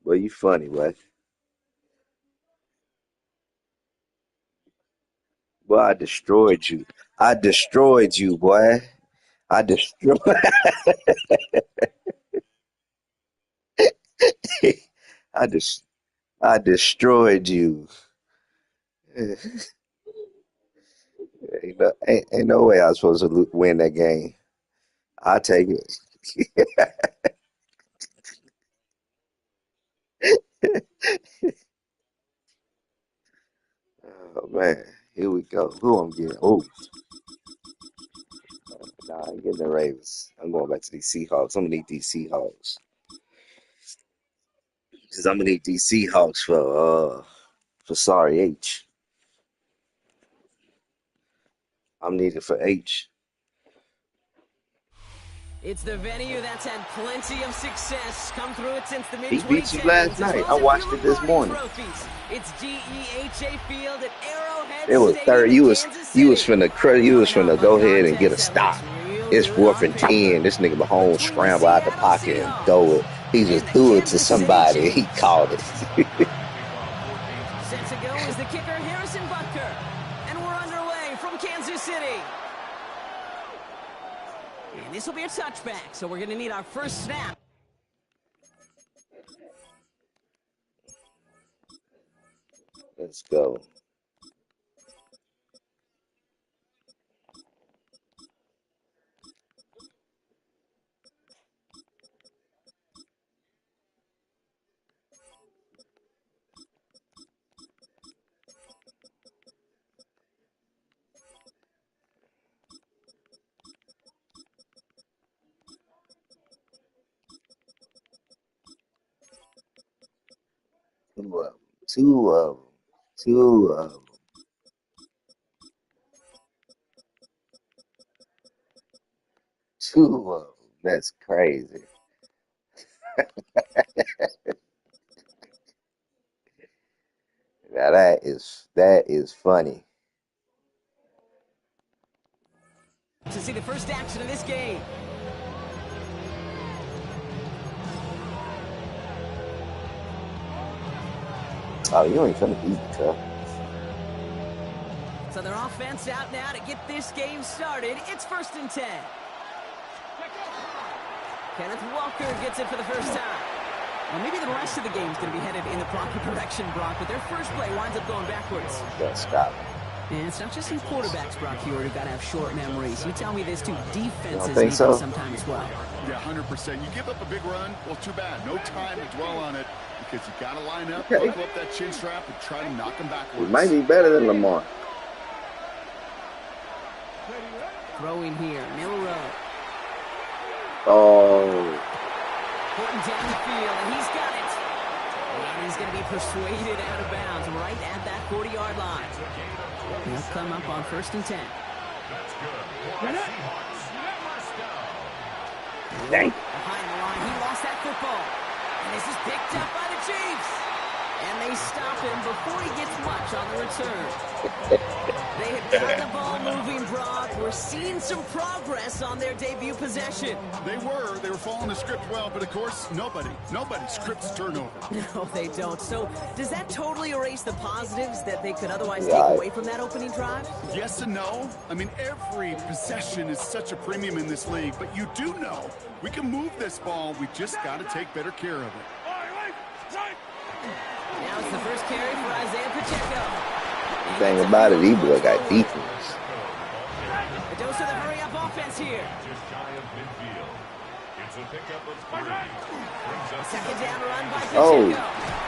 Boy, you funny, boy. Boy, I destroyed you. I destroyed you, boy. I destroyed. I just. I destroyed you. Ain't no way I was supposed to win that game. I take it. Oh man, here we go. Who I'm getting? Oh, nah, I ain't getting the Ravens. I'm going back to these Seahawks. I'm gonna need these Seahawks because I'm gonna need these Seahawks for sorry H. I'm needed for H. It's the venue that's had plenty of success come through it since the He beat you last mid-2010s, as night. well I as a few watched it this Lombardi morning. trophies. It's GEHA Field at Arrowhead It was Stadium third. in Kansas You was City. finna you was Coming off finna a go ahead and get a contest that stop. looks real It's good fourth on and paper. 10. This nigga Mahomes Between the scramble out the Seattle pocket and throw it. Seahawks He and just the threw it to Kansas City somebody. He Chiefs. caught it. Set to go is the kicker Harrison Butker. And we're underway from Kansas City. And this will be a touchback, so we're going to need our first snap. Let's go. Two of 'em. Two of 'em. Two of 'em. Two of 'em. That's crazy. Now that is funny. To see the first action of this game. Oh, you ain't finna beat the cup. So their offense out now to get this game started. It's 1st and 10. Kenneth Walker gets it for the first time. Well, maybe the rest of the game's going to be headed in the proper direction, Brock, but their first play winds up going backwards. Gotta stop. And it's not just in quarterbacks, Brock, here who've got to have short memories. You tell me this too, defenses think need so? them sometime as well. Yeah, 100%. You give up a big run, well, too bad. No time to dwell on it because you got to line up, Okay. buckle up that chin strap, and try to knock them backwards. It might be better than Lamar. Throwing here, middle row. Oh, Putting down the field, and he's got it. And he's going to be persuaded out of bounds right at that 40-yard line. He'll come up on 1st and 10. dang. Behind the line, he lost that football. And this is picked up by the Chiefs. And they stop him before he gets much on the return. They had got the ball moving, Brock. We're seeing some progress on their debut possession. They were following the script well, but of course, nobody scripts turnover. No, they don't. So does that totally erase the positives that they could otherwise Yeah, take away from that opening drive? Yes and no. I mean, every possession is such a premium in this league, but you do know we can move this ball. We just got to take better care of it. Now it's the first carry for Isaiah Pacheco. The thing about it, he boy got defense. A dose of the hurry-up offense here. Second down run by Pacheco. Oh, that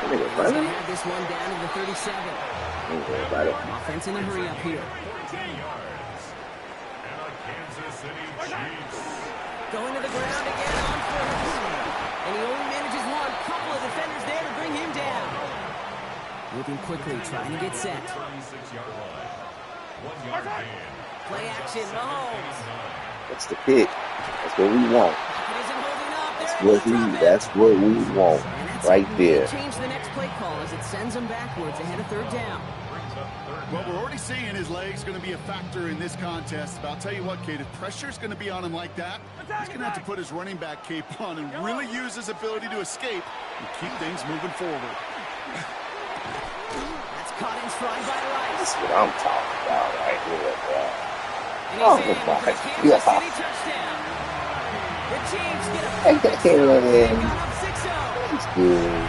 nigga He's going running. to have this one down to the 37. Ain't worried about it. Offense in the hurry-up here. Going to the ground again on 4th. And he only manages one. Couple of defenders there to bring him down. Moving quickly, trying to get set. Play action, Mahomes. That's the pick. That's what we want. It isn't holding up. That's what we want And that's right it. there. Change the next play call as it sends him backwards ahead of 3rd down. Well, we're already seeing his legs going to be a factor in this contest. But I'll tell you what, Kate, if pressure's going to be on him like that, he's going to have to put his running back cape on and really use his ability to escape and keep things moving forward. That's caught in stride by Rice. That's what I'm talking about right here, bro. And Oh he's in my for a God. Kansas City touchdown. The Chiefs get a perfect start. They've gone up 6-0. That's good.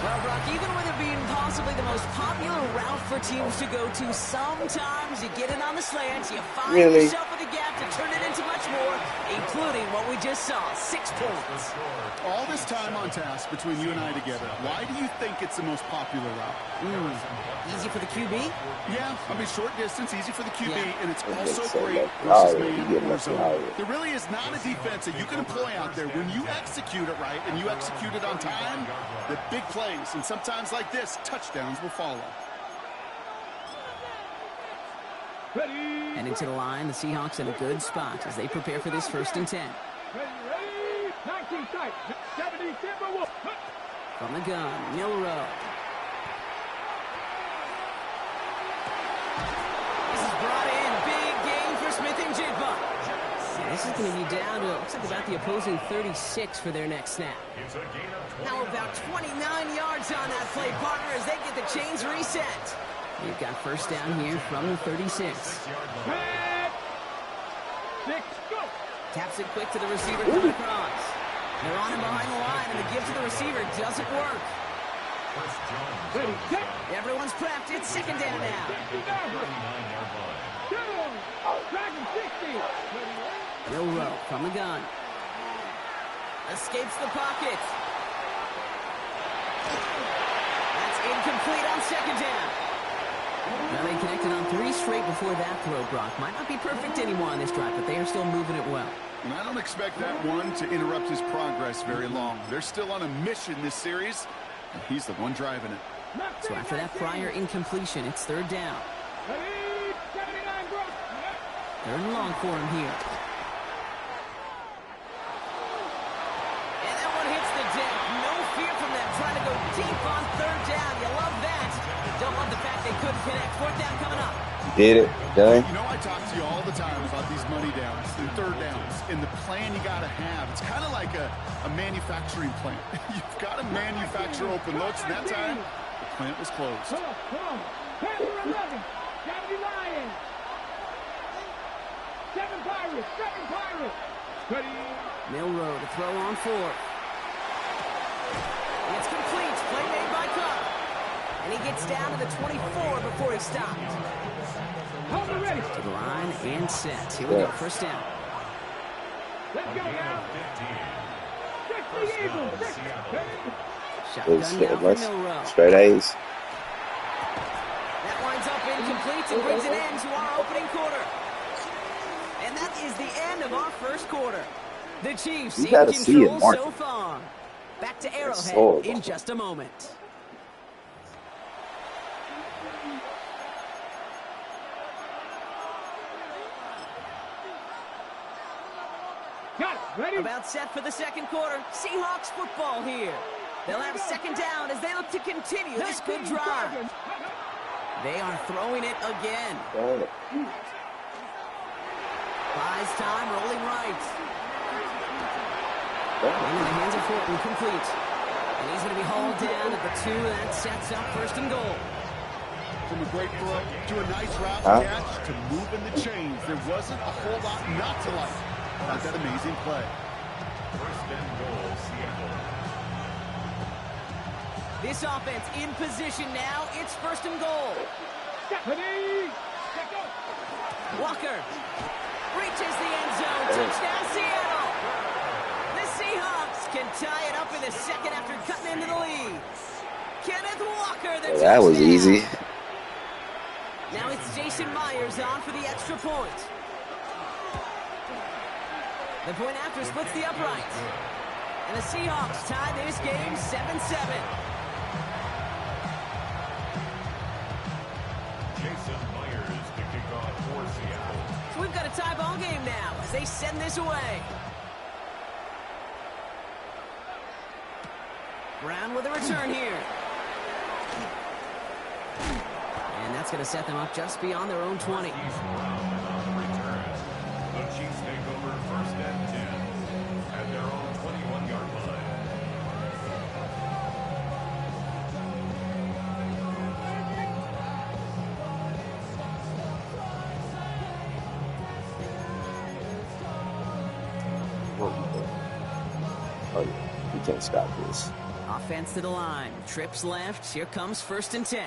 Well, Brock, even with it being possibly the most popular route for teams to go to, sometimes you get it on the slants, you find yourself in the gap to turn it into much more, including what we just saw, 6 points. All this time on task between you and I together, why do you think it's the most popular route? Easy for the QB? Yeah, I mean, short distance, easy for the QB, and it's also So great that's versus man or zone. higher. There really is not a defense that you can employ out there. When you execute it right and you execute it on time, the big plays, and sometimes like this, touchdowns will follow. Heading to the line, the Seahawks in a good spot as they prepare for this 1st and 10. From the gun, Milrow. This is brought in. Big gain for Smith and Jigba. This is going to be down to, looks like about the opposing 36 for their next snap. Now about 29 yards on that play, partner, as they get the chains reset. They've got 1st down here from the 36. Taps it quick to the receiver coming across. They're on him behind the line, and the give to the receiver doesn't work. Everyone's prepped. It's 2nd down now. Milrow from the gun. Escapes the pocket. That's incomplete on 2nd down. Now they connected on 3 straight before that throw, Brock. Might not be perfect anymore on this drive, but they are still moving it well. And I don't expect that one to interrupt his progress very long. They're still on a mission this series, and he's the one driving it. So after that prior incompletion, it's 3rd down. 3rd and long for him here. And that one hits the deck. No fear from them trying to go deep on 3rd down. You love that. Don't love the fact they couldn't connect. 4th down coming up. Did it. Done. You know, I talk to you all the time about these money downs and 3rd downs and the plan you got to have. It's kind of like a manufacturing plant. You've got to manufacture open looks, and that time, the plant was closed. Come on. Panther 11. Gotta be lying. 7 Pirates. Ready. Milrow to throw on 4th. And it's complete. Play made by Cook. And he gets down to the 24 before he stopped. Hold it ready. To the line and set. Here we go. 1st down. Let's go now. 60 Eagles. Shotgun down for Milrow. Straight A's. That winds up incomplete and brings an end to our opening quarter. And that is the end of our 1st quarter. The Chiefs in control so far. Back to Arrowhead in just a moment. Ready? About set for the 2nd quarter. Seahawks football here. They'll have 2nd down as they look to continue this good drive. They are throwing it again. Buys time, rolling right. Into the hands of Horton, complete. And he's going to be hauled down at the 2. That sets up 1st and goal. From a great throw to a nice route catch to moving the chains. There wasn't a whole lot not to like about that amazing play. 1st and goal, Seattle. This offense in position now. It's 1st and goal. Walker reaches the end zone. Touchdown, Seattle. The Seahawks can tie it up in the 2nd after cutting into the lead. Kenneth Walker, the touchdown. That was easy. Now it's Jason Myers on for the extra point. The point after splits the upright. And the Seahawks tie this game 7-7. Jason Myers to kick off for Seattle. So we've got a tie ball game now as they send this away. Brown with a return here. That's going to set them up just beyond their own 20. On the return. The Chiefs take over first and 10 at their own 21-yard line. Oh, yeah. We can't stop this. Offense to the line. Trips left. Here comes first and 10.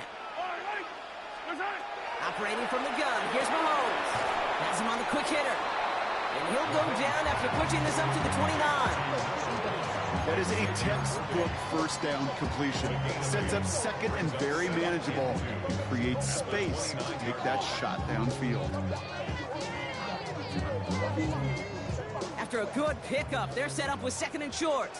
Operating from the gun. Here's Mahomes. Has him on the quick hitter. And he'll go down after pushing this up to the 29. That is a textbook first down completion. Sets up second and very manageable. And creates space to take that shot downfield. After a good pickup, they're set up with second and short.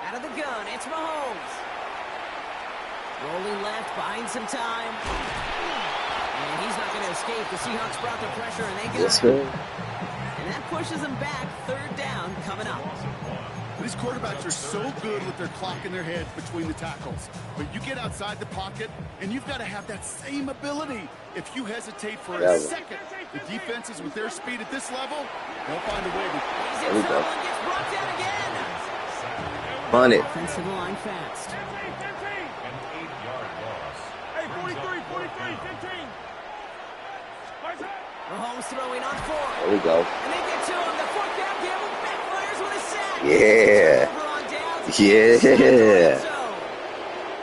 Out of the gun, it's Mahomes. Rolling left, buying some time. And he's not going to escape. The Seahawks brought the pressure, and they got Yes, it. sir. And that pushes them back. Third down coming up. These quarterbacks are so good with their clock in their head between the tackles. But you get outside the pocket, and you've got to have that same ability. If you hesitate for a second, the defenses with their speed at this level, they'll find a way to... He's There in we go. trouble and gets brought down again. Punt it. Offensive line fast. An 8-yard loss. Hey, 43, 15. Mahomes throwing on fourth. There we go. And they get to him. The fourth down gamble backfires with a sack. Yeah. Over on downs. Yeah. So,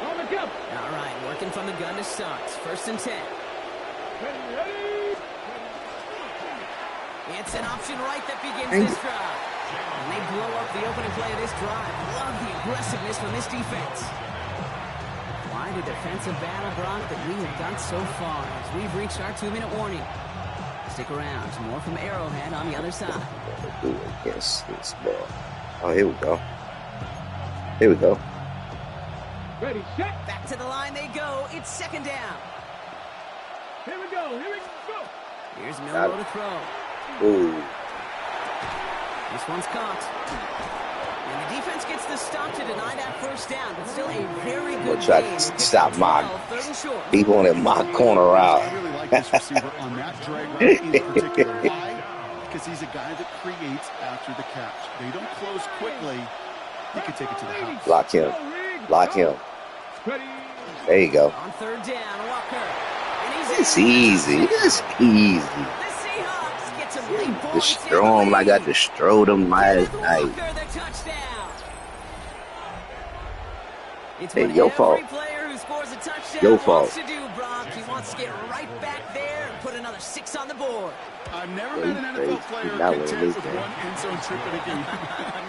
On the jump. all right, working from the gun to start. First and 10. Ready. It's an option right that begins this drive. And they blow up the opening play of this drive. Love the aggressiveness from this defense. Quite a defensive battle, Brock, that we have done so far as we've reached our 2-minute warning. Stick around. More from Arrowhead on the other side. Do it against this ball. Oh, here we go. Here we go. Ready, set. Back to the line they go. It's second down. Here we go. Here's Got Milrow it. to throw. Ooh. This one's caught. And the defense gets the stop to deny that first down, but still a very good We'll try game. to stop my 12, third and short. people in my corner out. I really like this receiver on that drag route in particular. Why? Because he's a guy that creates after the catch. They don't close quickly. He can take it to the house. Lock him. Lock him. Ready. There you go. On third down, Walker. And he's It's in. easy. It's easy. The Seahawks get some late points. Destroy him like I destroyed him last night. Walker, the touchdown. It's Hey, what your every fault. player who scores a touchdown Your wants fault. to do, Brock. He wants to get right back there and put another 6 on the board. I've never met an NFL player Not winning content this with game. one end zone trip in a game.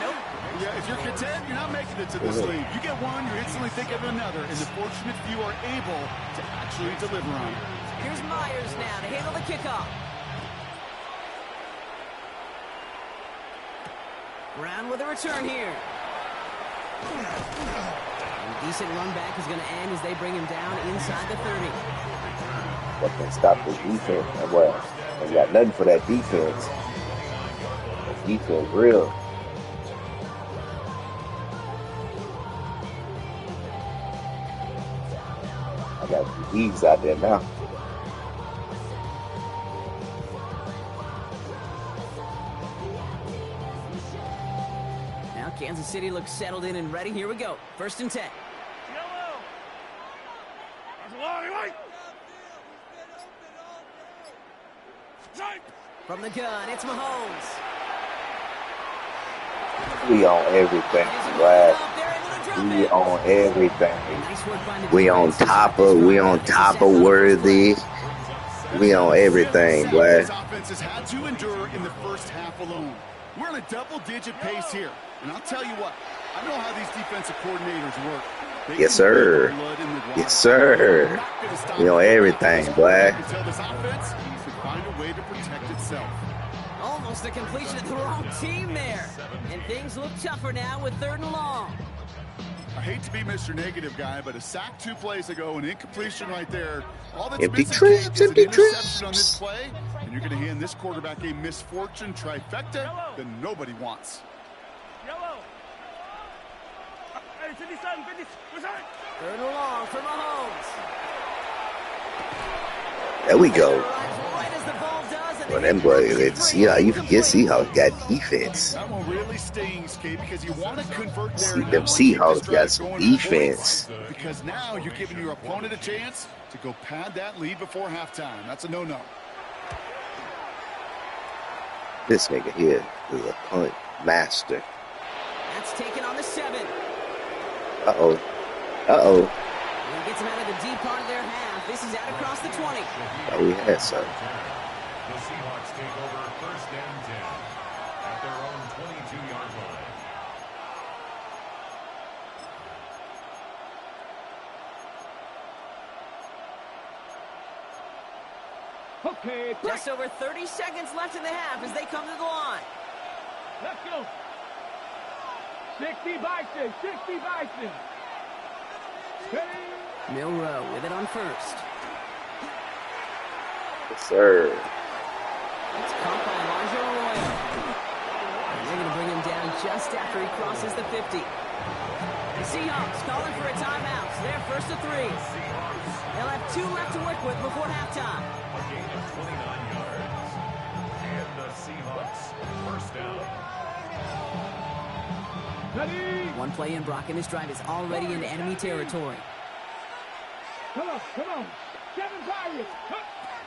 Nope. Yeah, if you're content, you're not making it to this league. You get one, you instantly think of another, and the fortunate few are able to actually deliver on it. Here's Myers now to handle the kickoff. Brown with a return here. And decent run back is going to end as they bring him down inside the 30. What can stop this defense? Well, I got nothing for that defense. That defense real. I got the Eagles out there now. Now Kansas City looks settled in and ready. Here we go. First and 10. Yellow. That's a long way. From the gun, it's Mahomes. We on everything, right? We on everything. We on top of Worthy. We on everything, boy. This offense has had to endure in the first half alone. We're on a double-digit pace here. And I'll tell you what, I know how these defensive coordinators work. They Yes, can put sir. blood in the water. Yes, sir. They're not gonna stop We on the everything, offense boy. until this offense can find a way to protect itself. Almost a completion of the wrong team there. And things look tougher now with third and long. I hate to be Mr. Negative guy, but a sack 2 plays ago, an incompletion right there. All that's Empty missing, trips, Kate, is an empty interception on trips. this play, and you're going to hand this quarterback a misfortune trifecta that nobody wants. Yellow. Third and long for Mahomes. There we go. Right as the ball does, and Well, they them hit boys, Murphy let's for see how you forget incomplete. Seahawks got defense. That one really stings, Kate, because you want to convert there and Them not only keep this Seahawks got drive some going for defense. points, because now you're giving your opponent a chance to go pad that lead before halftime. That's a no-no. This nigga here is a punt master. That's taken on the 7. Uh-oh. Uh-oh. He gets him out of the deep part of their half. This is out across the 20. Oh, we had some. The Seahawks take over first and 10 at their own 22-yard line. Okay, Just over 30 seconds left in the half as they come to the line. let's go. 60 Bison, 60 Bison. Milrow with it on first. Yes, sir. It's caught by Elijah Arroyo. And they're going to bring him down just after he crosses the 50. The Seahawks calling for a timeout. They're first to 3. They'll have 2 left to work with before halftime. A gain of 29 yards. And the Seahawks first down. Ready? One play in, Brock, and this drive is already into enemy territory. Come on, come on. 7 Pirates.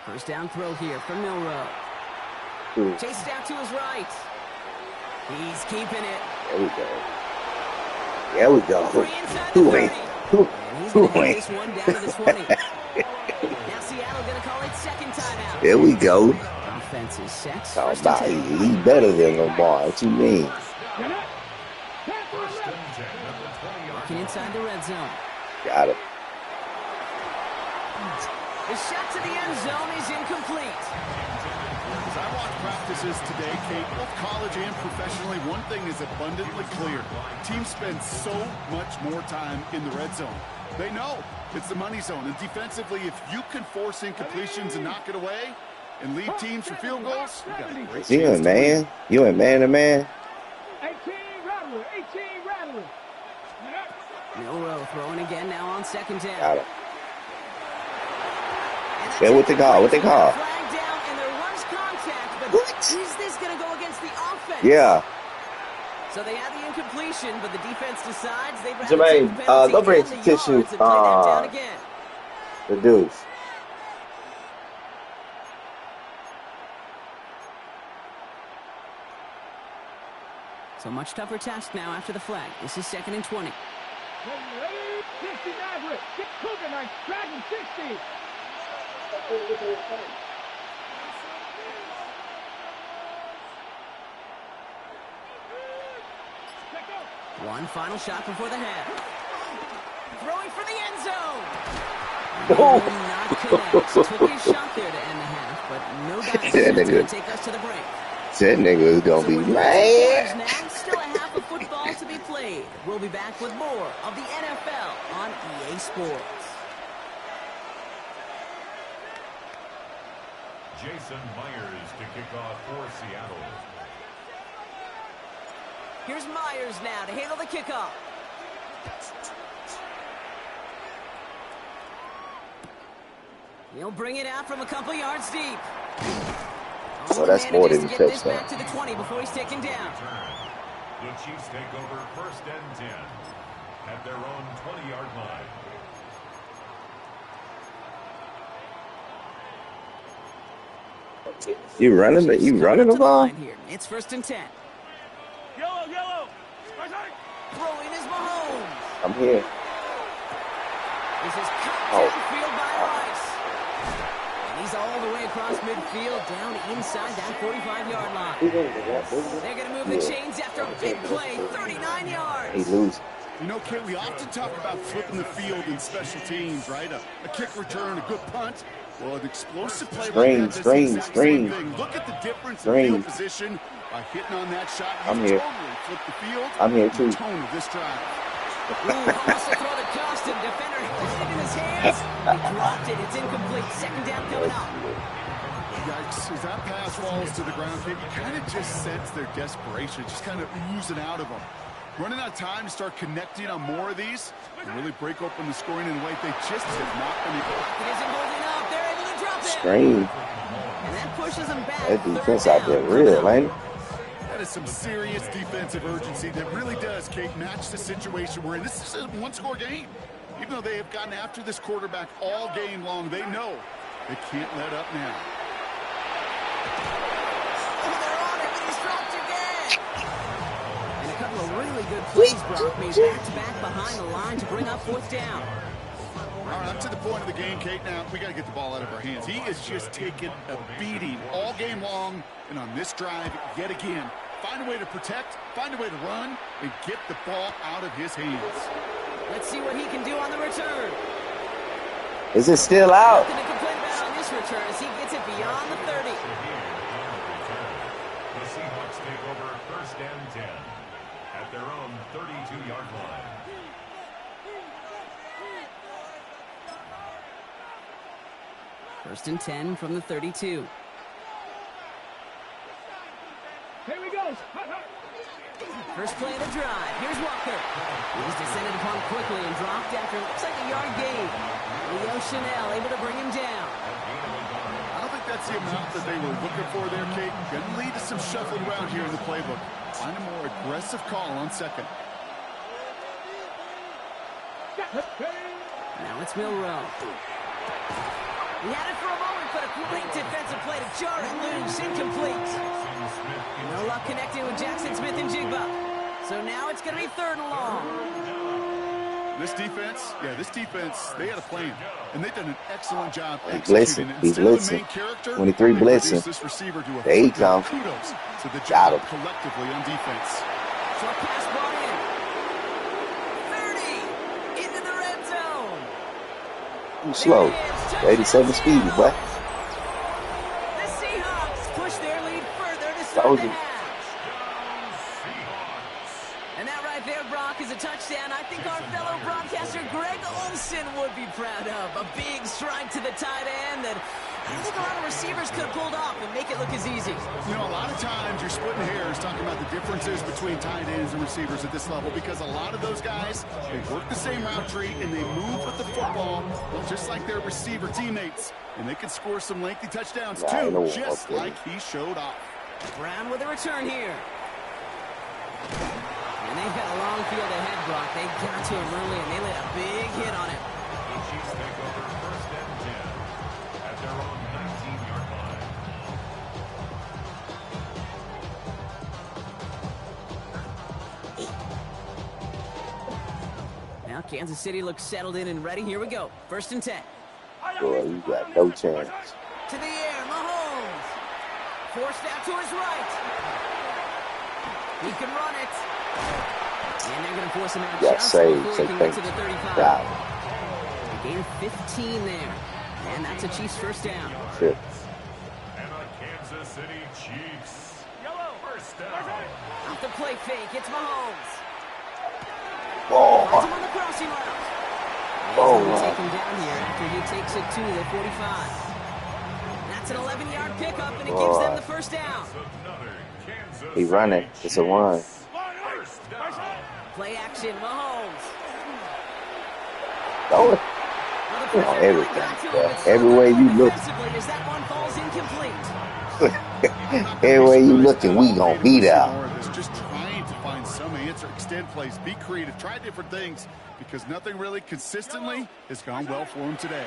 First down throw here for Milrow. Ooh, Chased out to his right. He's keeping it. there we go. There we go. Free inside the Who 30. ain't? And he's going to Who hit ain't? this one down to the 20. Now Seattle going to call it second timeout. There we go. Offense is set. Talk First about and 10. he better than Lamar. What you mean? Get it. First and 10 at the 20-yard Working line. inside the red zone. Got it. The shot to the end zone is incomplete. As I watch practices today, Kate, both college and professionally, one thing is abundantly clear. Teams spend so much more time in the red zone. They know it's the money zone. And defensively, if you can force incompletions and knock it away and lead teams for field goals, you got a great You chance a to win. man? You a man to man? 18 Rattler, 18 Rattler. Milrow throwing again now on second down. Got it. And that's Yeah, what they call? What they call? Flag down, and there was contact, but What? is this going to go against the offense? Yeah. So they had the incompletion, but the defense decides they'd rather Jermaine, take the penalty go bring and some the yards tissues, and play that down again. The deuce. So much tougher task now after the flag. This is second and 20. Ready? 60 Maverick. Get Cougar Knight. Dragon 60. Let go. One final shot before the half. Throwing for the end zone. Oh. Will not connect. Took his shot there to end the half, but no dice. That That's nigga. going to take us to the break. That nigga is gonna So be we're through 2 quarters mad. now. Still a half of football to be played. We'll be back with more of the NFL on EA Sports. Jason Myers to kick off for Seattle. Here's Myers now to handle the kickoff. He'll bring it out from a couple yards deep. So that's more than a Manages to get this touchdown. back to the 20 before he's taken down. The Chiefs take over first and 10 at their own 20-yard line. You running the Chiefs coming ball? up to the line here. It's first and 10. Yellow, yellow. Throwing is Mahomes. I'm here. This is cut Oh. downfield by Rice. And he's all the way across midfield down inside that 45-yard line. They're going to move the chains after a big play, 39 He yards. lose. You know, Kate, we often talk about flipping the field in special teams, right? A kick return, a good punt. Well, an explosive play Screen, like that, screen, that's the same screen. thing. Look at the difference Screen. in field position by hitting on that shot. You I'm here. totally flip the field. I'm here The too. tone of this drive. Ooh, almost to throw the Costin. Defender held it in his hands. He dropped it. It's incomplete. Second down coming up. Yikes. As that pass falls to the ground, Kate, you kind of just sense their desperation just kind of oozing out of them. Running out of time to start connecting on more of these and really break open the scoring in a way they just have not been able. It isn't holding up. They're able to drop it. Screen. And that pushes them back. That defense out there real, ain't it? That is some serious defensive urgency that really does, Kate, match the situation we're in. This is a one-score game. Even though they have gotten after this quarterback all game long, they know they can't let up now. They're on it, but he's dropped again. And a couple of really good plays, Brock, made back-to-back behind the line to bring up fourth down. All right, up to the point of the game, Kate. Now, we got to get the ball out of our hands. He is just taking a beating all game long, and on this drive, yet again, find a way to protect, find a way to run, and get the ball out of his hands. Let's see what he can do on the return. Is it still out? Nothing to complain about on this return as he gets it beyond the 30. The Seahawks take over first and 10 at their own 32-yard line. First and 10 from the 32. Here we go. First play of the drive. Here's Walker. He's descended upon quickly and dropped after looks like a yard gain. Leo Chanel able to bring him down. I don't think that's the amount that they were looking for there, Kate. Going to lead to some shuffling around here in the playbook. Find a more aggressive call on second. Now it's Milrow. He had it for a moment, but a great defensive play to jar it loose. Incomplete. No luck connecting with Jackson Smith and Jigba. So now it's going to be third and long. This defense, they had a plan. And they've done an excellent job He's executing blitzing. it. He's Instead of the blitzing. main character, 23 they blitzing. reduced this receiver to a There he football. comes. Kudos to the Got job him. collectively on defense. Short pass brought in. 30 into the red zone. Too slow. 87 speed, boy. The Seahawks push their lead further to start the half. And that right there, Brock, is a touchdown I think our fellow broadcaster Greg Olson would be proud of. A big strike to the tight end that I don't think a lot of receivers could have pulled off and make it look as easy. You know, a lot of times you're splitting hairs talking about the differences between tight ends and receivers at this level because a lot of those guys, they work the same route tree and they move with the football just like their receiver teammates. And they can score some lengthy touchdowns too, just like he showed off. Brown with a return here. And they've got a long field ahead, Brock. They got to him early and they laid a big hit on it. The Chiefs take over first and 10 at their own 19-yard line. Now Kansas City looks settled in and ready. Here we go. First and 10. Boy, you got no chance. To the air, Mahomes. Forced out to his right. He can run it. And they're going to force him out Got just saved, before so he can get thank to the 35. God. They gain 15 there. And that's a Chiefs first down. Shit. And a Kansas City Chiefs. First down. Off the play fake, it's Mahomes. Oh, Finds him on the crossing route. He's Oh, going to wow. take him down here after he takes it to the 45. That's an 11-yard pickup, and it gives them the first down. Another Kansas he running. It's a run. First down. Play action, Mahomes. Throw it. Well, the On pressure everything, really got to him, bro. but still Everywhere not you look. defensively as that one falls incomplete. Everywhere you looking, we gonna be there. Just trying to find some answer, extend plays, be creative, try different things because nothing really consistently has gone well for him today.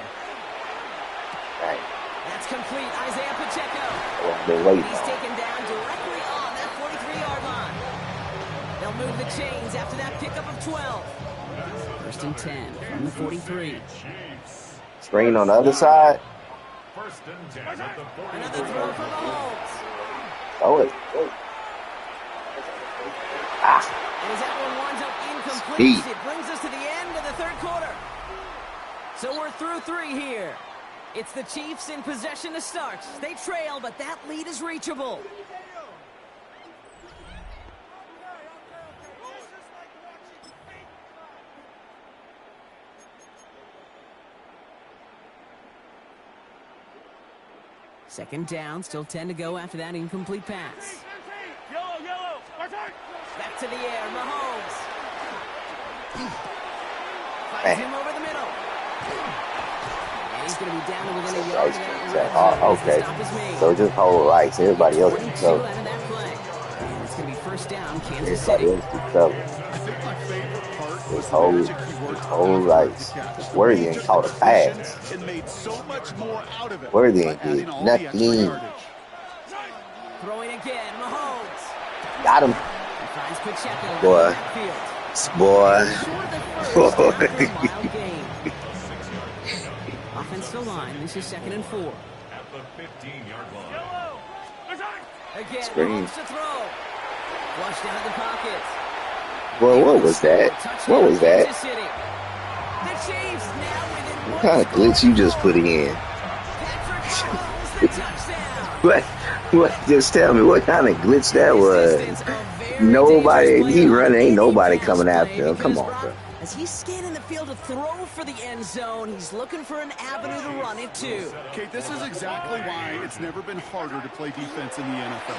Right. That's complete. Isaiah Pacheco. I've been waiting. He's taken down directly on that 43-yard line. They'll move the chains after that pickup of 12. First and 10 from the 43. Chiefs. Screen on the other side. First and 10 at the 40. Another throw for Mahomes. Throw it. And as that one winds up incomplete, Speed. it brings us to the end of the third quarter. So we're through 3 here. It's the Chiefs in possession to start. They trail, but that lead is reachable. Second down, still 10 to go after that incomplete pass. Yellow. Back to the air. Mahomes. Finds him Man. over the middle. And he's going to be down to within a yard Rice of that can't red say, zone oh, as the okay. stop is made. So just hold Rice. Everybody else can 22 cover. out of that play. And it's going to be first down, Kansas Everybody City. else can cover. I think my favorite part was Just the hold, magic he worked just hold after Rice. the catch. Worthy He ain't took caught the a position pass. and made so much more out of it Worthy by ain't adding did all the extra nothing. yardage. Throwing again, Mahomes. Got him. He finds Pacheco in the Boy. backfield. Boy. Short of the first after a mile gain. Offensive line, this is 2nd and 4. At the 15-yard line. Again, Screen. Mahomes to throw. Flushed out of the pocket. Boy, what was that? What was that? Kansas City. The Chiefs now within What one kind of glitch score you just to put go. in? Patrick Mahomes, the touchdown. What? Just tell me what kind of glitch that This was. distance, a very dangerous Nobody, play he on running, ain't any nobody pass coming play after him. Come because, on, Brock, bro. as he's scanning the field to throw for the end zone, he's looking for an avenue to run it to. Okay, this is exactly why it's never been harder to play defense in the NFL.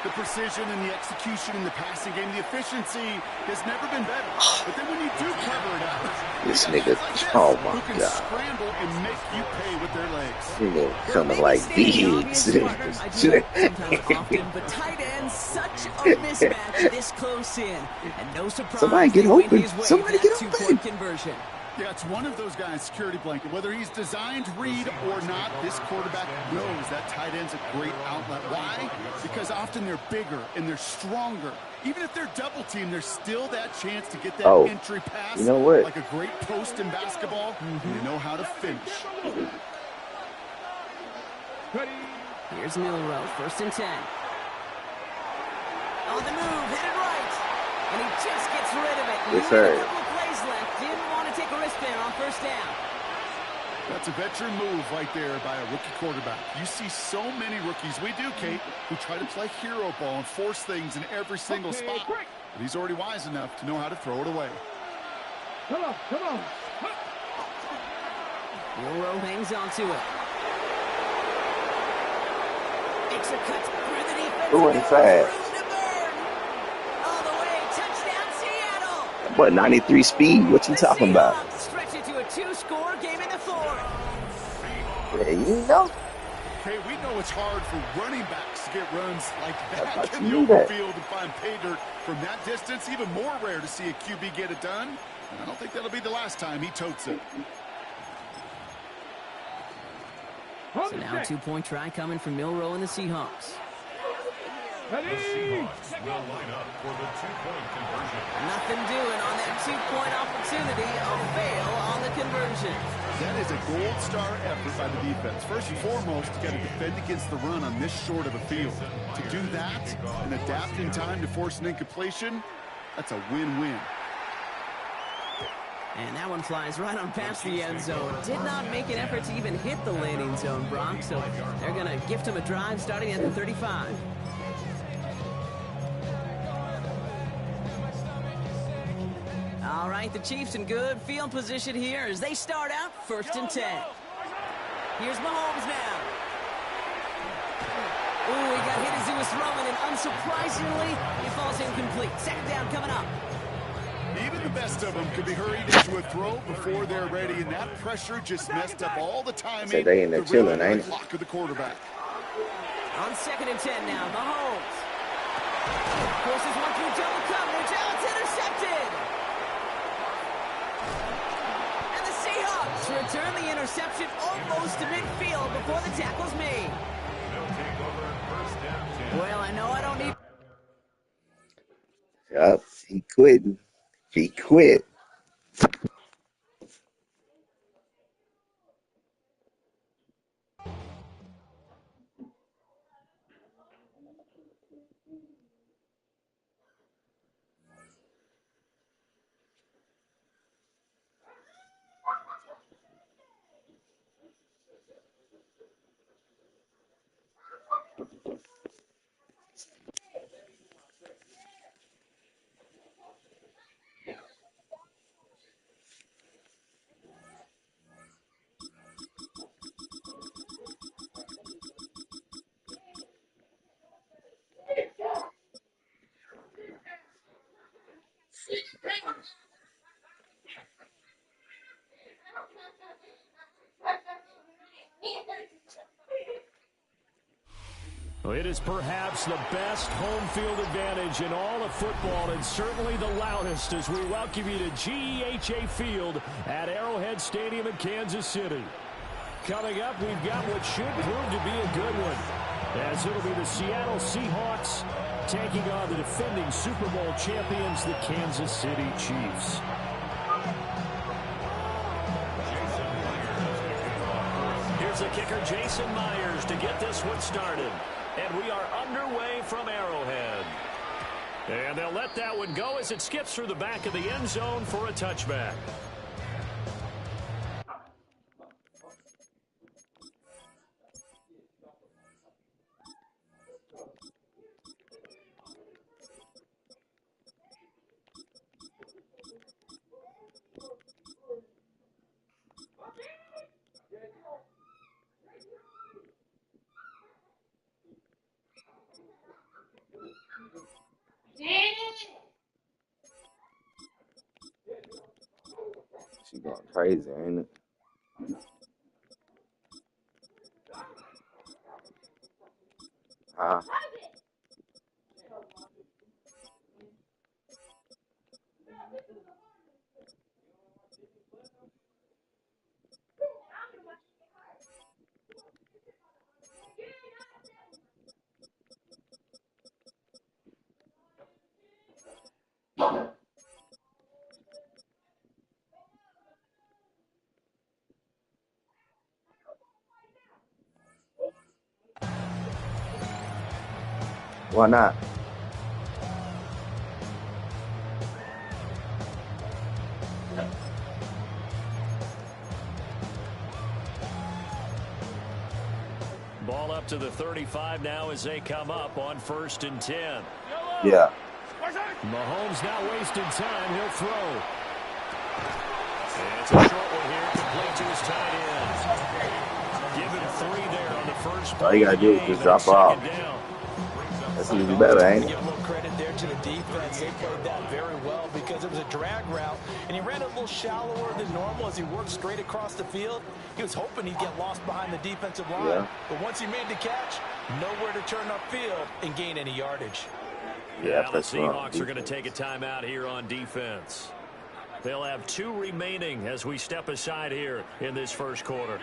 The precision and the execution in the passing game, the efficiency has never been better. But then when you do cover it up, This you got nigga, guys like this oh my who can God. scramble and make you pay with their legs. You know, Well, coming maybe like stating the obvious, these. partner. I do that sometimes often, but tight ends, such a mismatch this close in. And no surprise, Somebody get they win open. his way Somebody that get two-point open. conversion. Yeah, it's one of those guys' security blanket. Whether he's designed read or not, this quarterback knows that tight end's a great outlet. Why? Because often they're bigger and they're stronger. Even if they're double teamed, there's still that chance to get that entry pass. You know what? Like a great post in basketball, and they know how to finish. Here's Milrow, 1st and 10. On the move, headed right. And he just gets rid of it. Yes, A sir. couple of plays left. Didn't want to take a risk there on 1st down. That's a veteran move right there by a rookie quarterback. You see so many rookies, we do, Kate, who try to play hero ball and force things in every single spot. But he's already wise enough to know how to throw it away. Come on, come on. Milrow hangs on to it. Makes a cut through the defense. Who ain't fast? Room to burn. All the way, touchdown Seattle. What, 93 speed? What you The talking about? Seahawks stretch it to a 2-score game in the 4th. Yeah, you know. Okay, we know it's hard for running backs to get runs like I that thought in you the knew open that. field and find pay dirt from that distance. Even more rare to see a QB get it done. And I don't think that'll be the last time he totes it. So now a 2-point try coming from Milrow and the Seahawks. The Seahawks will line up for the 2-point conversion. Nothing doing on that 2-point opportunity. A fail on the conversion. That is a gold star effort by the defense. First and foremost, you got to defend against the run on this short of a field. To do that and adapt in time to force an incompletion, that's a win-win. And that one flies right on past the end zone. Did not make an effort to even hit the landing zone, Brock. So they're going to gift him a drive starting at the 35. All right, the Chiefs in good field position here as they start out 1st and 10. Here's Mahomes now. Ooh, he got hit as he was throwing, and unsurprisingly, he falls incomplete. 2nd down coming up. Even the best of them could be hurried into a throw before they're ready, and that pressure just messed up all the timing. So they in there the rhythm, chilling, and ain't the it? clock of the quarterback. On 2nd and 10 now, Mahomes. Forces one through double coverage. Oh, it's intercepted. And the Seahawks return the interception almost to midfield before the tackle's made. They'll take over 1st and 10. Well, I know I don't need... Yup, he quitting. He quit. It is perhaps the best home field advantage in all of football, and certainly the loudest, as we welcome you to GEHA Field at Arrowhead Stadium in Kansas City. Coming up, we've got what should prove to be a good one, as it'll be the Seattle Seahawks taking on the defending Super Bowl champions, the Kansas City Chiefs. Here's the kicker, Jason Myers, to get this one started. And we are underway from Arrowhead. And they'll let that one go as it skips through the back of the end zone for a touchback. She going crazy, ain't it? Why not? Ball up to the 35 now as they come up on 1st and 10. Yeah. Mahomes not wasting time. He'll throw. And it's a short one here, complete to his tight end. Give him 3 there on the first. All you got to do is just drop off. That's even better, ain't it? Give a little credit there to the defense. They played that very well because it was a drag route, and he ran it a little shallower than normal as he worked straight across the field. He was hoping he'd get lost behind the defensive line, yeah. But once he made the catch, nowhere to turn upfield and gain any yardage. Yeah, the Seahawks are going to take a timeout here on defense. They'll have 2 remaining as we step aside here in this first quarter.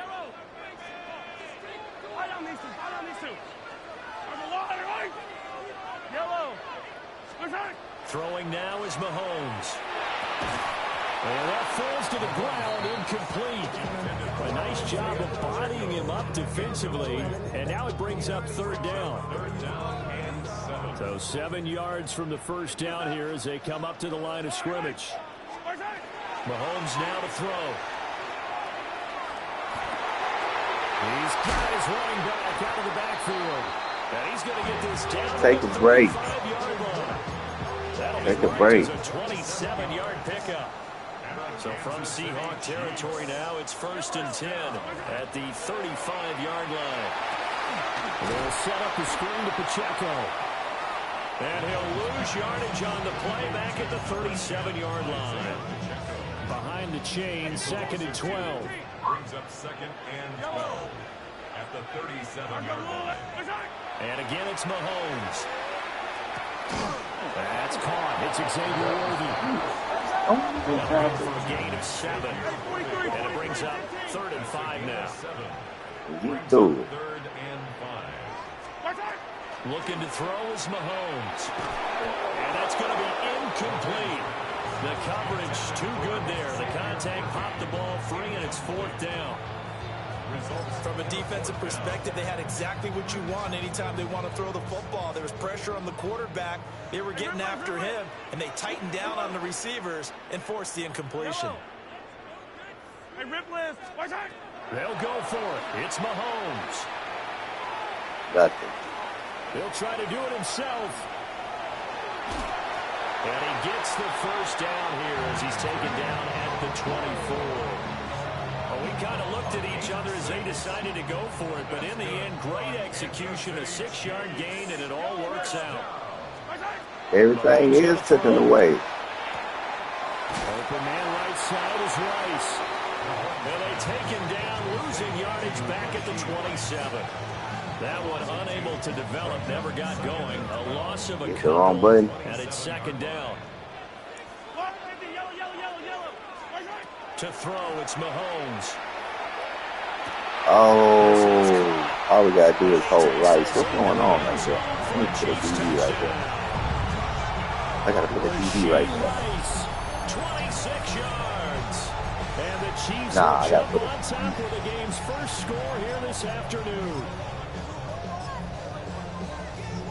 Throwing now is Mahomes. And that falls to the ground, incomplete. A nice job of bodying him up defensively, and now it brings up 3rd down. 3rd down and 7. So 7 yards from the first down here as they come up to the line of scrimmage. Mahomes now to throw. He's got his running back out of the backfield. And he's going to get this down. Take a break. Take a break. A 27-yard pickup. So from Seahawk territory now, it's 1st and 10 at the 35-yard line. They'll set up the screen to Pacheco. And he'll lose yardage on the play back at the 37-yard line. Behind the chain, 2nd and 12. Brings up 2nd and 12 at the 37-yard line. And again, it's Mahomes. That's caught. It's Xavier Worthy. For a gain of 7. And it brings up 3rd and 5 now. 3rd and 5. Looking to throw is Mahomes. And that's going to be incomplete. The coverage too good there. The contact popped the ball free, and it's 4th down. From a defensive perspective, they had exactly what you want anytime they want to throw the football. There was pressure on the quarterback. They were getting after him, and they tightened down on the receivers and forced the incompletion. They'll go for it. It's Mahomes. Gotcha. He'll try to do it himself. And he gets the first down here as he's taken down at the 24. Well, we kind of looked at each other as they decided to go for it, but in the end, great execution, a 6-yard gain, and it all works out. Everything is taken away. Open man right side is Rice. And they take him down, losing yardage back at the 27. That one unable to develop, never got going. A loss of a Hit the wrong button. and it's second down. To throw, it's Mahomes. Oh, all we got to do is hold Rice. What's going on right there? Let me put a DB right there. I got to put a DB right there. 26 yards. And the Chiefs I got to put on top with the game's first score here this afternoon.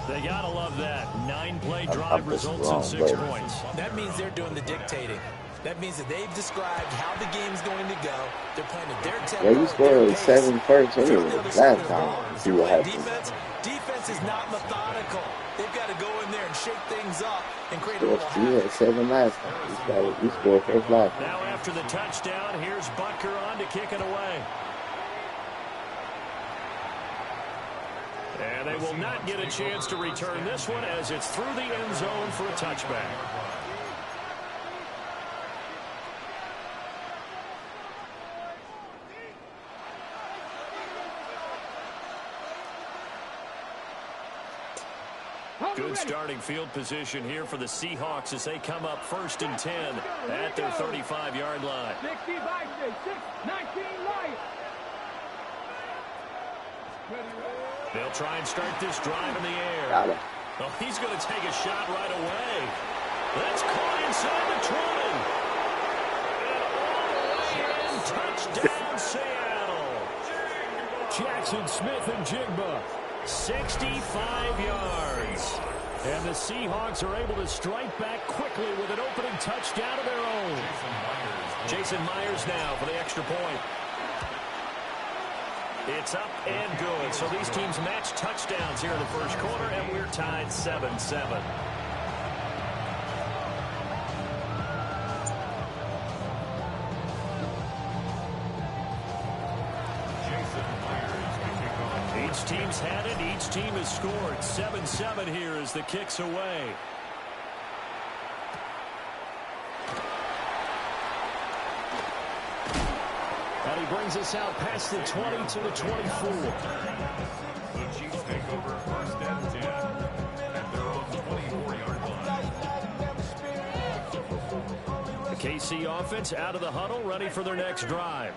They got to love that. 9-play drive results in 6 points. That means they're doing the dictating. That means that they've described how the game's going to go. They're playing at their tempo. Yeah, you scored 7 first anyway last time. See what happens. Defense is not methodical. They've got to go in there and shake things up and create a little. We had 7 last time. We scored first last time. Now after the touchdown, here's Butker on to kick it away. And they will not get a chance to return this one as it's through the end zone for a touchback. Good starting field position here for the Seahawks as they come up 1st and 10 at their 35-yard line. 60 by 19 Lions. They'll try and start this drive in the air. Got it. Oh, he's going to take a shot right away. That's caught inside the 20. And all the way in, touchdown Seattle. Jackson Smith and Jigba. 65 yards. And the Seahawks are able to strike back quickly with an opening touchdown of their own. Jason Myers now for the extra point. It's up and good. So these teams match touchdowns here in the first quarter, and we're tied 7-7. Each team's had it. Each team has scored. 7-7 here as the kick's away. And he brings us out past the 20 to the 24. The Chiefs take over 1st and 10 at their own 24-yard line. The KC offense out of the huddle, ready for their next drive.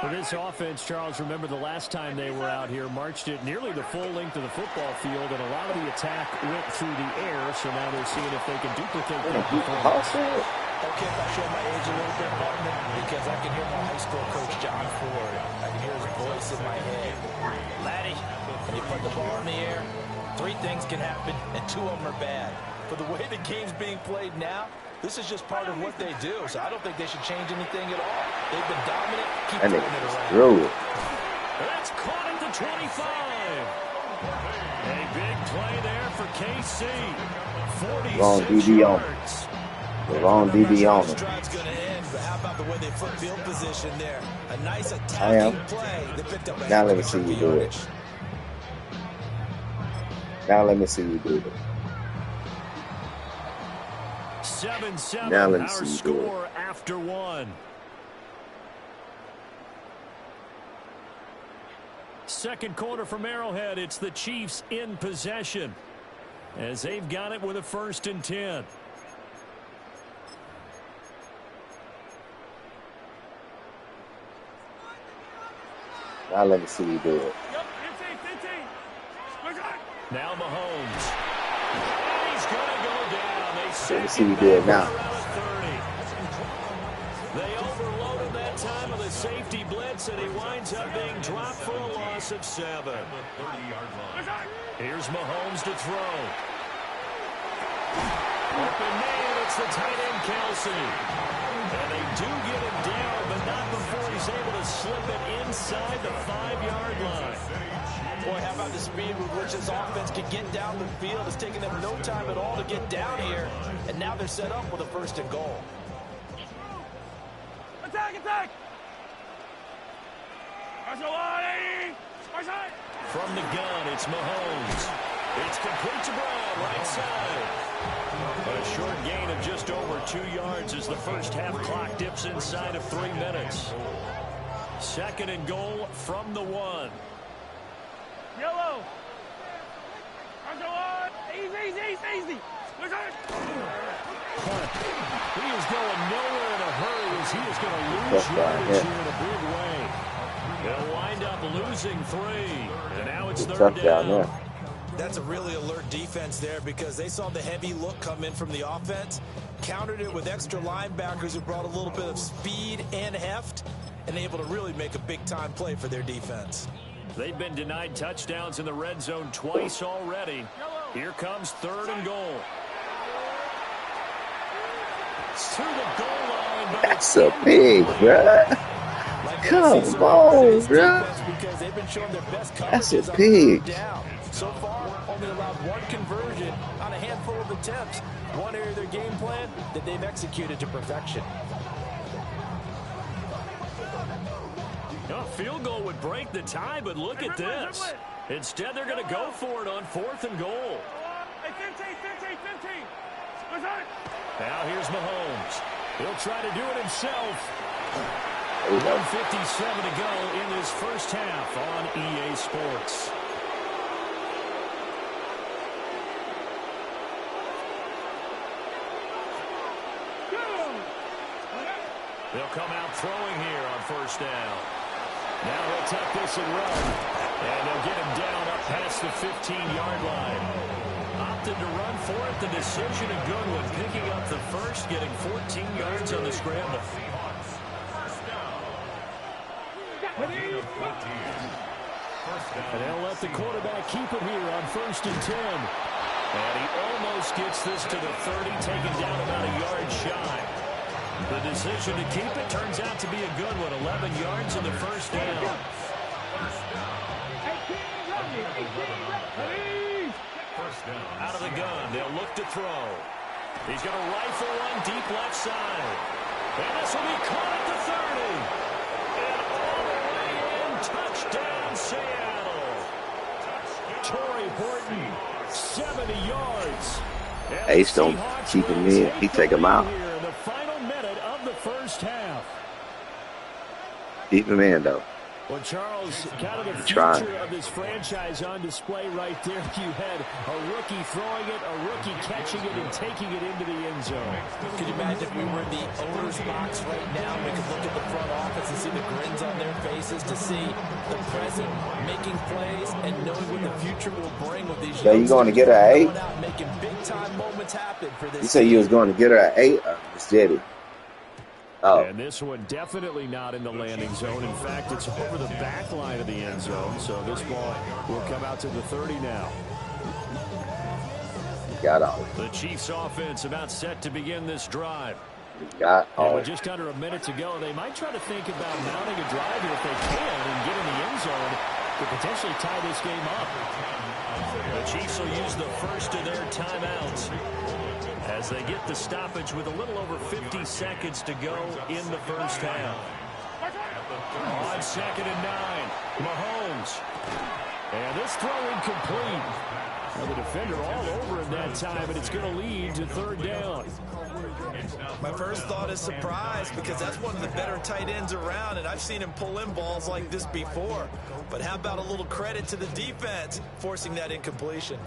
For this offense, Charles, remember the last time they were out here, marched it nearly the full length of the football field, and a lot of the attack went through the air, so now they're seeing if they can duplicate that performance. Okay, if I show my age a little bit, partner, because I can hear my high school coach, John Ford. I can hear his voice in my head. Laddie, when you put the ball in the air, 3 things can happen, and 2 of them are bad. For the way the game's being played now, this is just part of what they do, so I don't think they should change anything at all. They've been dominant. Keep throwing it around. That's caught at the 25. A big play there for KC. 46 yards. The wrong DB on him. Drive's going to end, but how about the way they put field position there? A nice attacking play. They picked up now let me see you do it. Now let me see you do it. 7-7, now let me our see you score after 1. Second quarter from Arrowhead, it's the Chiefs in possession as they've got it with a 1st and 10. Now let me see you do it. Now Mahomes. And he's going to go down. Let me see you do it now. They overloaded that time with a safety blitz, and he winds up being dropped for a loss of 7. Here's Mahomes to throw. Open man, it's the tight end Kelsey. And they do get him down, but not before he's able to slip it inside the 5-yard line. Boy, how about the speed with which this offense can get down the field? It's taken them no time at all to get down here, and now they're set up with a 1st and goal. Attack! From the gun, it's Mahomes. It's complete to Brown, right side. But a short gain of just over 2 yards as the first half clock dips inside of 3 minutes. 2nd and goal from the 1. Yellow. Easy. He is going nowhere in a hurry as he is going to lose yardage here in a big way. They'll wind up losing 3. And now it's 3rd down. That's a really alert defense there because they saw the heavy look come in from the offense, countered it with extra linebackers who brought a little bit of speed and heft, and able to really make a big-time play for their defense. They've been denied touchdowns in the red zone twice already. Here comes 3rd and goal. To the goal line, but that's a pig, bro. Come on, bro. That's a pig. So far, only allowed 1 conversion on a handful of attempts. One area of their game plan that they've executed to perfection. A field goal would break the tie, but look at this. Instead, they're going to go for it on 4th and goal. 15. Now here's Mahomes. He'll try to do it himself. 1:57 to go in this first half on EA Sports. They'll come out throwing here on 1st down. Now he'll tuck this and run. And they'll get him down up past the 15-yard line. Opted to run for it. The decision a good one. Picking up the first, getting 14 yards on the scramble. And they'll let the quarterback keep it here on 1st and 10. And he almost gets this to the 30, taken down about a yard shy. The decision to keep it turns out to be a good one. 11 yards in the 1st down. Out of the gun, they'll look to throw. He's going to rifle one deep left side. And this will be caught at the 30. And all the way in, touchdown, Seattle. Torrey Horton, 70 yards. Ace don't keep him in. He take him out. The final minute of the first half. Keep him in, though. Well, Charles, kind of the future of this franchise on display right there. You had a rookie throwing it, a rookie catching it, and taking it into the end zone. Could you imagine if we were in the owner's box right now? We could look at the front office and see the grins on their faces, to see the present making plays and knowing what the future will bring with these. So you going to get her at 8? Making big time moments happen for this. You say you was going to get her at 8? It's Jetty. Oh. And this one definitely not in the landing zone. In fact, it's over the back line of the end zone. So this ball will come out to the 30 now. Got off. The Chiefs offense about set to begin this drive. Got off. And with just under a minute to go, they might try to think about mounting a drive here if they can and get in the end zone to potentially tie this game up. The Chiefs will use the first of their timeouts as they get the stoppage with a little over 50 seconds to go in the first half. On 2nd and 9, Mahomes. And this throw incomplete. Well, the defender all over him that time, and it's going to lead to 3rd down. My first thought is surprise, because that's one of the better tight ends around, and I've seen him pull in balls like this before. But how about a little credit to the defense forcing that incompletion?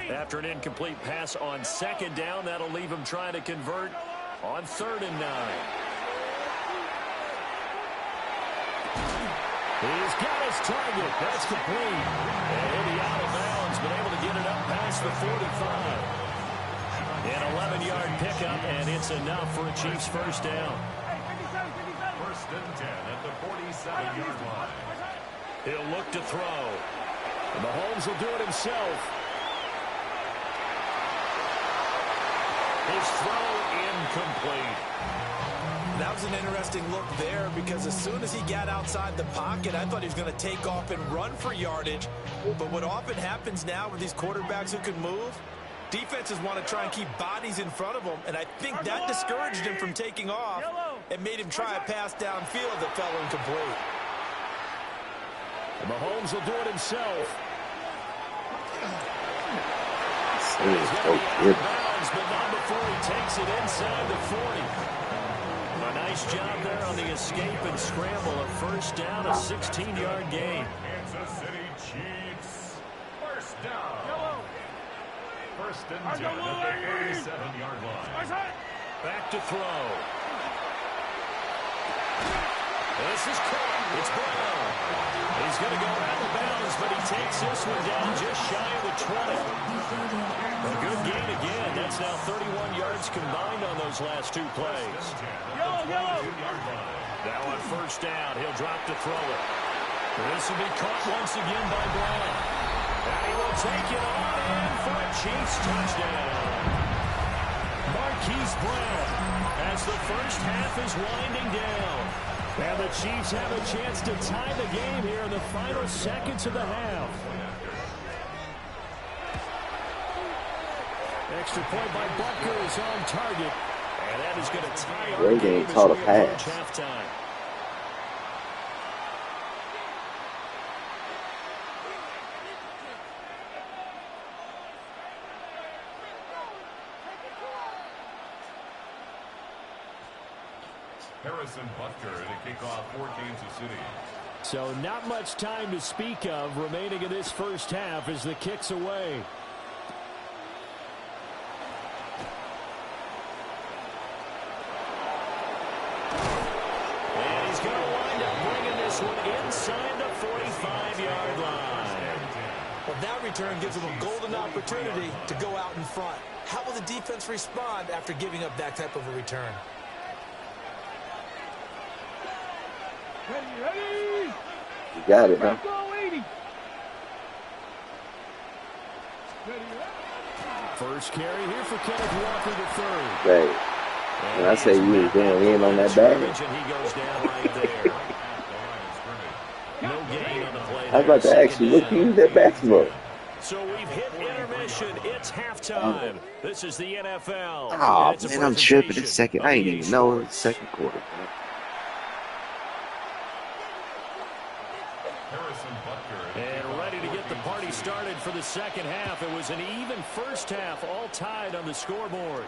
After an incomplete pass on 2nd down, that'll leave him trying to convert on 3rd and 9. He's got his target. That's complete. And he'll be out of bounds, but able to get it up past the 45. An 11-yard pickup, and it's enough for a Chiefs first down. 1st and 10 at the 47-yard line. He'll look to throw. And Mahomes will do it himself. His throw incomplete. That was an interesting look there, because as soon as he got outside the pocket, I thought he was going to take off and run for yardage. But what often happens now with these quarterbacks who can move, defenses want to try and keep bodies in front of them, and I think that discouraged him from taking off and made him try a pass downfield that fell incomplete. And Mahomes will do it himself. He's so good. But not before he takes it inside the 40. Nice job there on the escape and scramble. A first down, a 16-yard gain. Kansas City Chiefs. First down. First and 10 at the 37-yard line. Back to throw. This is caught. It's Brown. He's going to go out of bounds, but he takes this one down just shy of the 20. A good gain again. That's now 31 yards combined on those last two plays. Now on first down, he'll drop to throw it. This will be caught once again by Brown. And he will take it on in for a Chiefs touchdown. Marquise Brown as the first half is winding down. And the Chiefs have a chance to tie the game here in the final seconds of the half. Extra point by Butker is on target. And that is going to tie our game as we approach halftime. Harrison Butker to kick off for Kansas City. So not much time to speak of remaining in this first half as the kick's away. And he's going to wind up bringing this one inside the 45-yard line. Well, that return gives them a golden opportunity to go out in front. How will the defense respond after giving up that type of a return? Ready. You got it, huh? Go 80. First carry here for Kenneth Walker the third. Right. When I say you was going in on that bag, And he goes down right there. No gain on the play. I was about to ask you, what can you use that basketball? So we've hit intermission. It's halftime. This is the NFL. Oh, And it's a man, I'm tripping. It's presentation second. I of ain't the even know it's second quarter. Man. And ready to get the party started for the second half. It was an even first half, all tied on the scoreboard.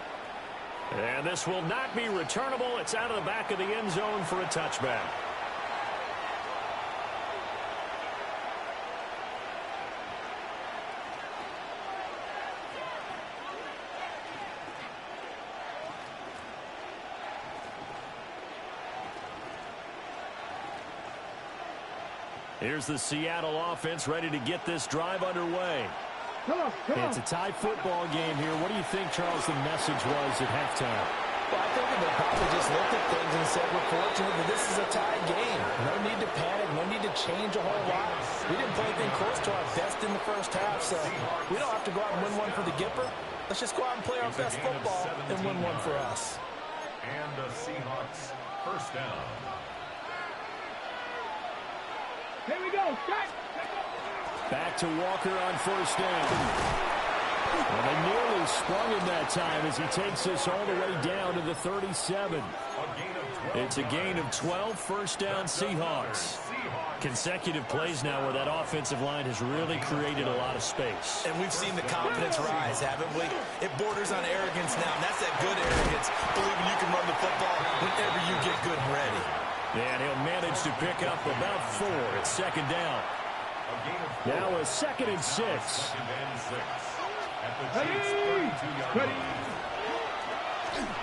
And this will not be returnable. It's out of the back of the end zone for a touchback. Here's the Seattle offense ready to get this drive underway. Come on. It's a tie football game here. What do you think, Charles, the message was at halftime? Well, I think they probably just looked at things and said, we're fortunate that this is a tie game. No need to panic. No need to change a whole lot. We didn't play anything close to our best in the first half, so we don't have to go out and win one for the Gipper. Let's just go out and play our best football and win one for us. And the Seahawks first down. Here we go. Back to Walker on first down. Well, they nearly sprung him that time as he takes this all the way down to the 37. It's a gain of 12, first down Seahawks. Consecutive plays now where that offensive line has really created a lot of space. And we've seen the confidence rise, haven't we? It borders on arrogance now, and that's that good arrogance, believing you can run the football whenever you get good and ready. And he'll manage to pick up about 4 at second down. Now a 2nd and 6. Ready.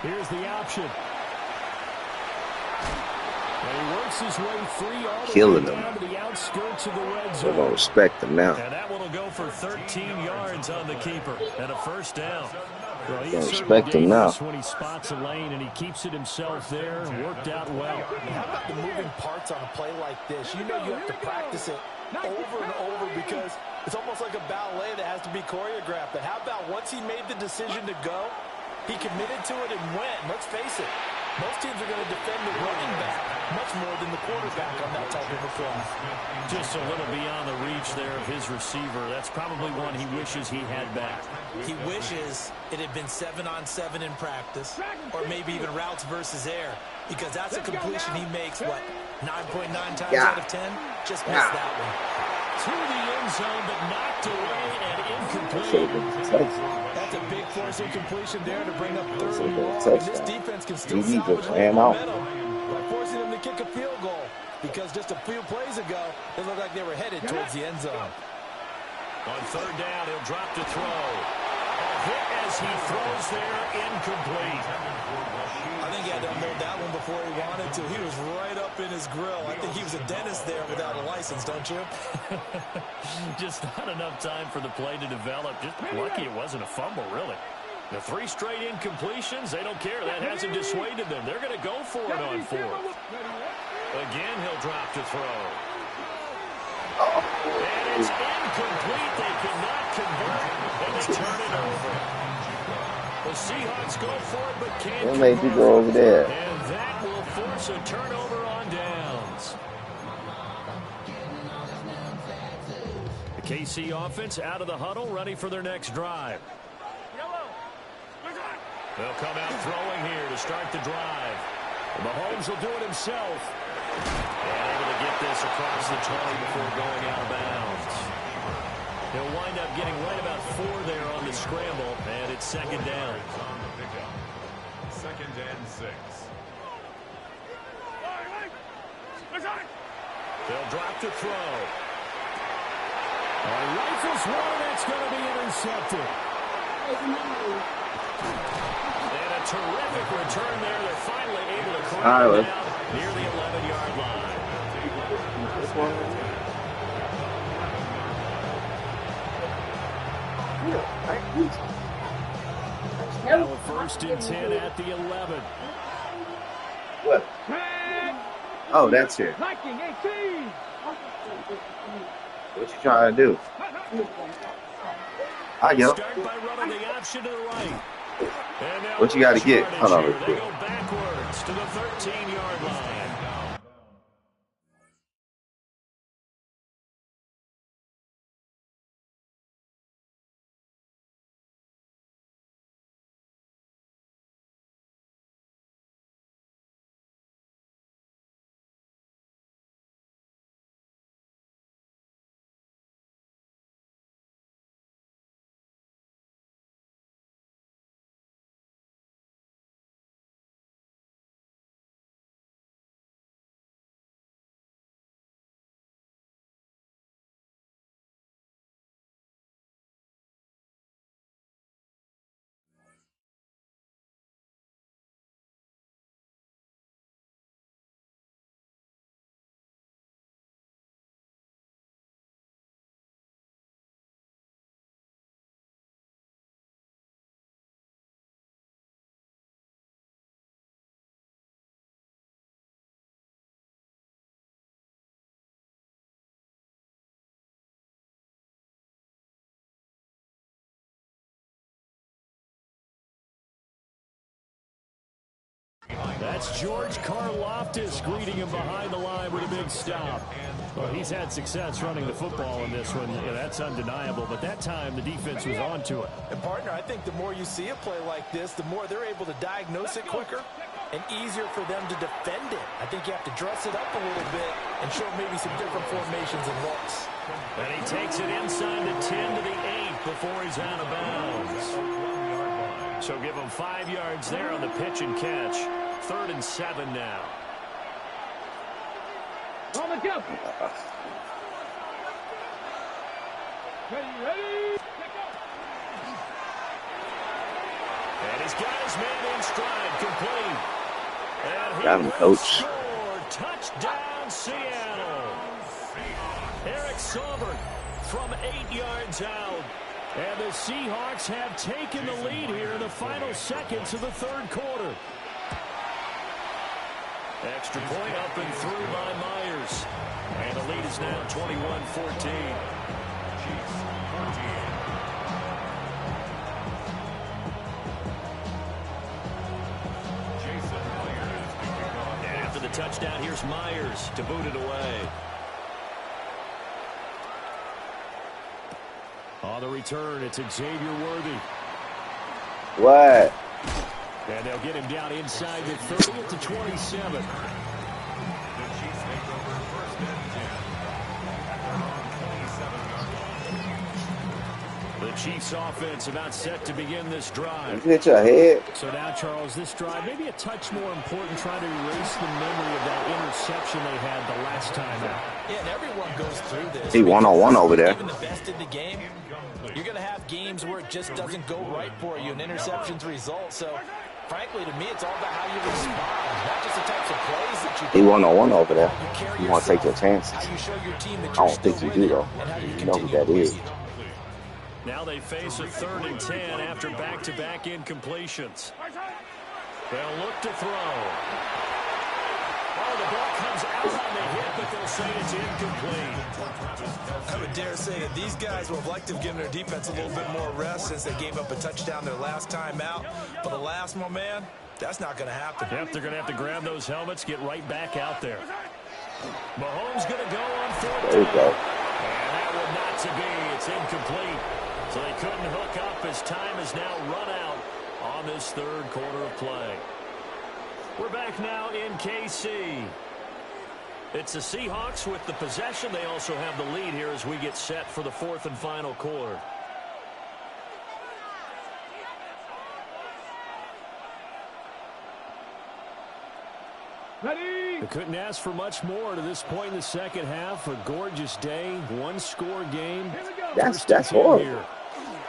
Here's the option. And he works his way free all the Killing way them. down to the outskirts of the red They're zone. going to respect them now. And that one will go for 13 yards on the keeper and a first down. Well, Don't he's respect him now. when he spots a lane and he keeps it himself there and worked out well. How about the moving parts on a play like this? You know you have to practice it over and over because it's almost like a ballet that has to be choreographed. But how about once he made the decision to go, he committed to it and went. Let's face it, most teams are going to defend the running back much more than the quarterback on that type of a play. Just a little beyond the reach there of his receiver. That's probably one he wishes he had back. He wishes it had been 7-on-7 in practice, or maybe even routes versus air, because that's a completion he makes, what, 9.9 times out of 10? Just missed that one. To the end zone, but knocked away and incomplete. That's a big force incompletion there to bring up 3rd and Touchdown. long. This defense can still DBs are salvage a playing little out. momentum. by forcing them to kick a field goal, because just a few plays ago, it looked like they were headed towards the end zone. On third down, he'll drop to throw. A hit as he throws there, incomplete. I think he had to unload that one before he wanted to. He was right up in his grill. I think he was a dentist there without a license, don't you? Just not enough time for the play to develop. Just lucky it wasn't a fumble, really. The 3 straight incompletions, they don't care. That hasn't dissuaded them. They're going to go for it on 4th. Again, he'll drop to throw. And it's incomplete. They cannot convert, and they turn it over. The Seahawks go for it, but can't What made you convert. go over there? And that will force a turnover on downs. The KC offense out of the huddle, ready for their next drive. They'll come out throwing here to start the drive. Mahomes will do it himself. And able to get this across the 20 before going out of bounds. He'll wind up getting right about 4 there on the scramble, and it's second down. Second and 6. They'll drop to throw. Rifles one, that's going to be intercepted. And a terrific return there. They're finally able to corral it out near the 11-yard line. Now a 1st and 10 at the 11. What? Oh, that's it. What you trying to do? I go. Start by running the option to the right. What you got to get? Hold on. They go backwards to the 13-yard line. That's George Karlaftis greeting him behind the line with a big stop. Well, he's had success running the football in this one. Yeah, that's undeniable. But that time, the defense was on to it. And, partner, I think the more you see a play like this, the more they're able to diagnose it quicker and easier for them to defend it. I think you have to dress it up a little bit and show maybe some different formations and looks. And he takes it inside the 10 to the 8 before he's out of bounds. So give him 5 yards there on the pitch and catch. 3rd and 7 now. On the jump. Ready. And he's got his man in stride, complete. And he Got him, coach. scored. Touchdown, Seattle. Eric Saubert from 8 yards out. And the Seahawks have taken the lead here in the final seconds of the 3rd quarter. Extra point up and through by Myers. And the lead is now 21-14. And after the touchdown, here's Myers to boot it away. On the return, it's Xavier Worthy. What? And they'll get him down inside the 30 to 27. The Chiefs offense about set to begin this drive. You hit your head. So now, Charles, this drive maybe a touch more important, trying to erase the memory of that interception they had the last time out. Yeah, and everyone goes through this. He one-on-one over there. Even the best in the game, you're going to have games where it just doesn't go right for you, and interceptions result. So, frankly, to me, it's all about how you respond, not just the types of plays that you do. He one-on-one over there. You want to take your chances. How you show your team that I you're don't think still you do, winning, though. and how You know who that is. Now they face a 3rd and 10 after back-to-back incompletions. They'll look to throw. Oh, the ball comes out on the hit, but they'll say it's incomplete. I would dare say that these guys will have liked to have given their defense a little bit more rest since they gave up a touchdown their last time out. But the last one, man, that's not going to happen. Yep, they're going to have to grab those helmets, get right back out there. Mahomes going to go on 4th down. There you go. And that one not to be. It's incomplete. So they couldn't hook up as time is now run out on this 3rd quarter of play. We're back now in KC. It's the Seahawks with the possession. They also have the lead here as we get set for the 4th and final quarter. Ready? They couldn't ask for much more to this point in the second half. A gorgeous day, 1-score game. That's horrible. Here.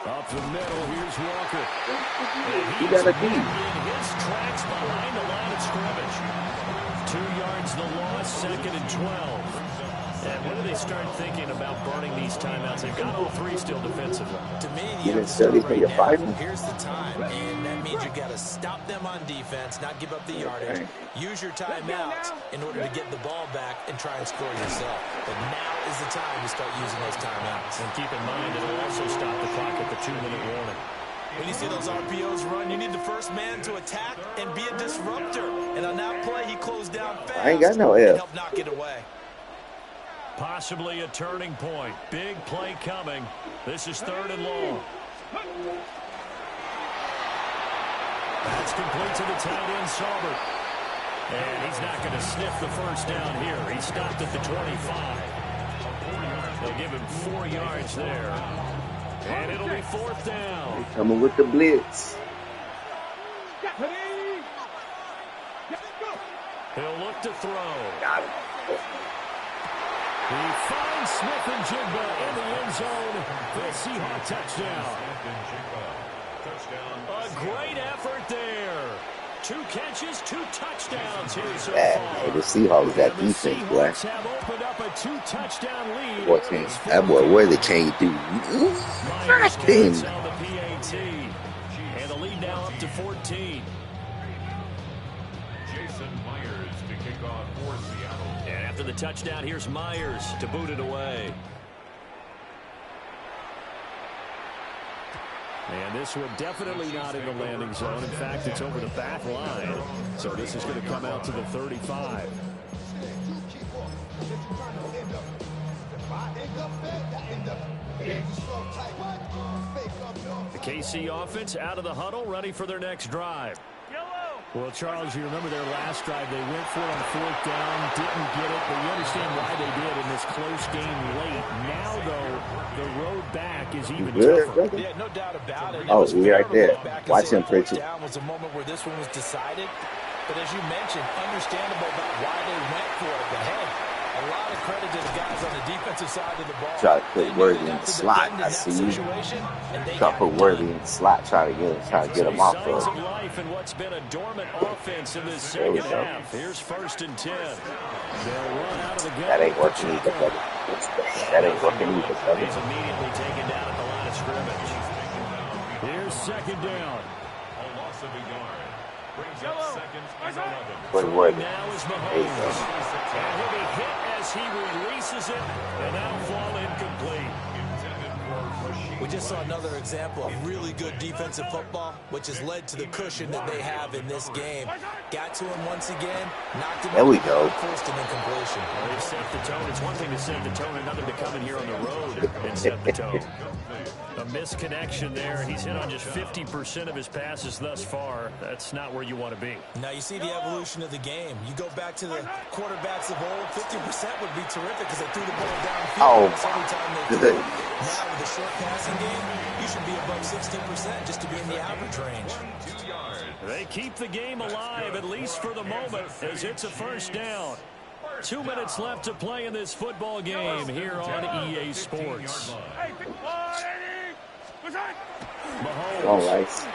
Up the middle, here's Walker. He got a D. In his tracks behind the line of scrimmage. 2 yards the loss, 2nd and 12. And when do they start thinking about burning these timeouts? They've got all 3 still defensively. To me, You didn't study for your fighting. here's the time, and that means you got to stop them on defense, not give up the yardage. Use your timeouts in order to get the ball back and try and score yourself. But now is the time to start using those timeouts. And keep in mind it'll also stop the clock at the 2-minute warning. When you see those RPOs run, you need the first man to attack and be a disruptor. And on that play, he closed down fast. I ain't got no and F. helped knock it away. Possibly a turning point. Big play coming. This is 3rd and long. That's complete to the tight end, Saubert. And he's not going to sniff the first down here. He stopped at the 25. They'll give him 4 yards there. And it'll be 4th down. Coming with the blitz. Ready? Go. He'll look to throw. Got him. He finds Smith and Jigba in the end zone for a Seahawk touchdown. A great effort there. 2 catches, 2 touchdowns here so far. The Seahawks got And the defense, boy. Seahawks have opened up a 2-touchdown lead. Boy, that boy Worthy can't do Myers nothing. counts on the PAT. And the lead now up to 14. Jason Myers to kick off for Seattle. And after the touchdown, here's Myers to boot it away. And this one definitely not in the landing zone. In fact, it's over the back line. So this is going to come out to the 35. The KC offense out of the huddle, ready for their next drive. Well, Charles, you remember their last drive. They went for it on 4th down, didn't get it, but you understand why they did in this close game late. Now, though, the road back is even tougher. Yeah, no doubt about it. Oh, he's right there. Watch him, Pritchard. Down was a moment where this one was decided. But as you mentioned, understandable about why they went for it. But hey, a lot of credit to the guys on the defensive side of the ball. Try to put Worthy in the slot. I see you. Try to put Worthy in the slot. Try to get him off Signs of of life in what's been a dormant offense in this second half. Here's 1st and 10. They'll run out of the gun. That ain't working either, brother. That ain't working either, brother. He's immediately taken down at the line of scrimmage. Here's 2nd down. A loss of a yard. Brings up 2nd and 11. But Worthy. Now is There you Mahomes. go. And he'll be hit as he releases it, and that'll fall incomplete. We just saw another example of really good defensive football, which has led to the cushion that they have in this game. Got to him once again, knocked him There we out, go. forced an incompletion. Well, they've set the tone. It's one thing to set the tone, another to come in here on the road and set the tone. A A misconnection there. He's hit on just 50% of his passes thus far. That's not where you want to be. Now you see the evolution of the game. You go back to the quarterbacks of old, 50% would be terrific because they threw the ball downfield every time they threw it. Now with the short passing game, you should be above 60% just to be in the average range. They keep the game alive, at least for the moment, as it's a first down. 2 minutes left to play in this football game here on EA Sports. All right. That's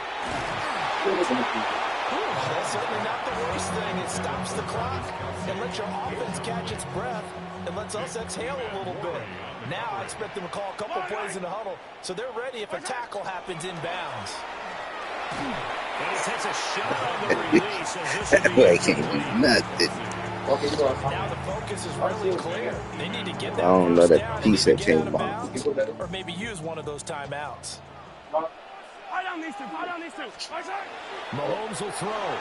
certainly not the worst thing. It stops the clock and lets your offense catch its breath. It lets us exhale a little bit. Now I expect them to call a couple plays in the huddle, so they're ready if a tackle happens inbounds. And he takes a shot on the release. That boy can't do nothing. Now the focus is really clear. They need to get that I don't know first that down piece and that get came out of off. bounds, or maybe use one of those timeouts. Mahomes will throw.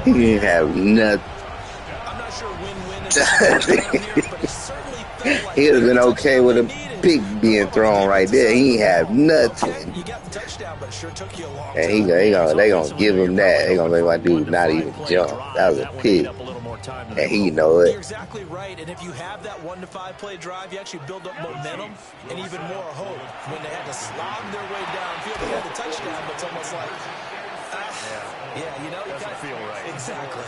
He didn't have nothing. I'm not sure win-win is here, but it certainly felt like He'd have been okay with a pick being thrown right there. He ain't have nothing. you got the touchdown, but it sure took you a long And time. they gonna give him that. They gonna make my dude not even jump. That was a pick. And he know it. You're exactly right. And if you have that 1 to 5 play drive, you actually build up momentum and even more hope. When they had to slog their way downfield, they had the touchdown, but it's almost like, you know, doesn't feel right. Exactly.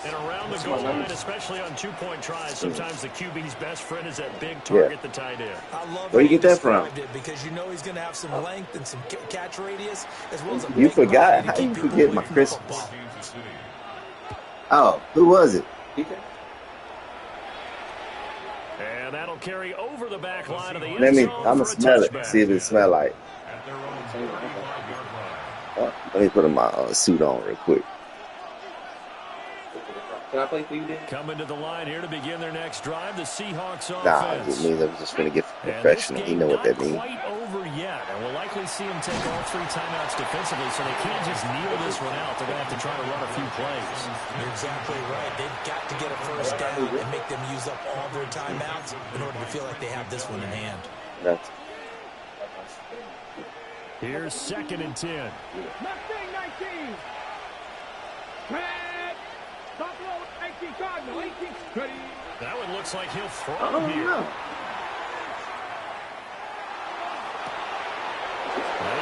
And around the goal line, especially on two-point tries, sometimes the QB's best friend is that big target, the tight end. I love Where you get that from? Because you know he's going to have some length and some catch radius, as well as a You big forgot. body How to you keep people forget away my from the Christmas? football. Oh, who was it? And that'll carry over the back line of the end Let me. zone I'm gonna for a smell it. touchback. See if it smell like. Let me put my suit on real quick. Can I play for you, Dan? Coming to the line here to begin their next drive, the Seahawks Nah, offense. it means I'm just gonna get And professional. this You game know what that not means. quite over yet, and we'll likely see them take all 3 timeouts defensively, so they can't just kneel this one out. They're going to have to try to run a few plays. You're exactly right. They've got to get a first down and make them use up all their timeouts in order to feel like they have this one in hand. That's Here's 2nd and 10. Mustang 19. Red. Buffalo 19. Cardinal 18. Ready. That one looks like he'll throw oh here. no.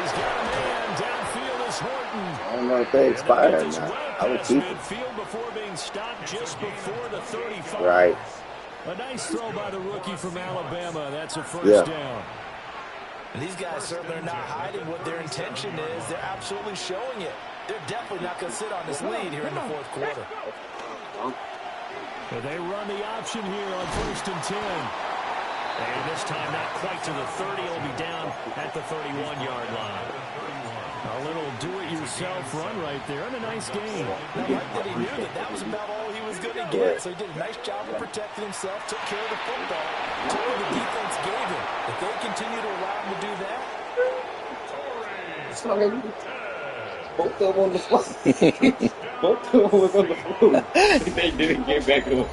He's got a man. Downfield is Horton. I don't know if they expired or not. I would keep it. Midfield before being stopped just before the 35. Right. A nice throw by the rookie from Alabama. That's a first down. And these guys certainly are not hiding what their intention is. They're absolutely showing it. They're definitely not going to sit on this lead here in the 4th quarter. And they run the option here on 1st and 10. And this time not quite to the 30. It'll be down at the 31-yard line. A little do-it-yourself run right there, and a nice game. I like that he knew that that was about all he was going to get. So he did a nice job of protecting himself, took care of the football, took what the defense gave him. If they continue to allow him to do that, Both of them on the floor. Both of them was on the floor. They didn't get back up.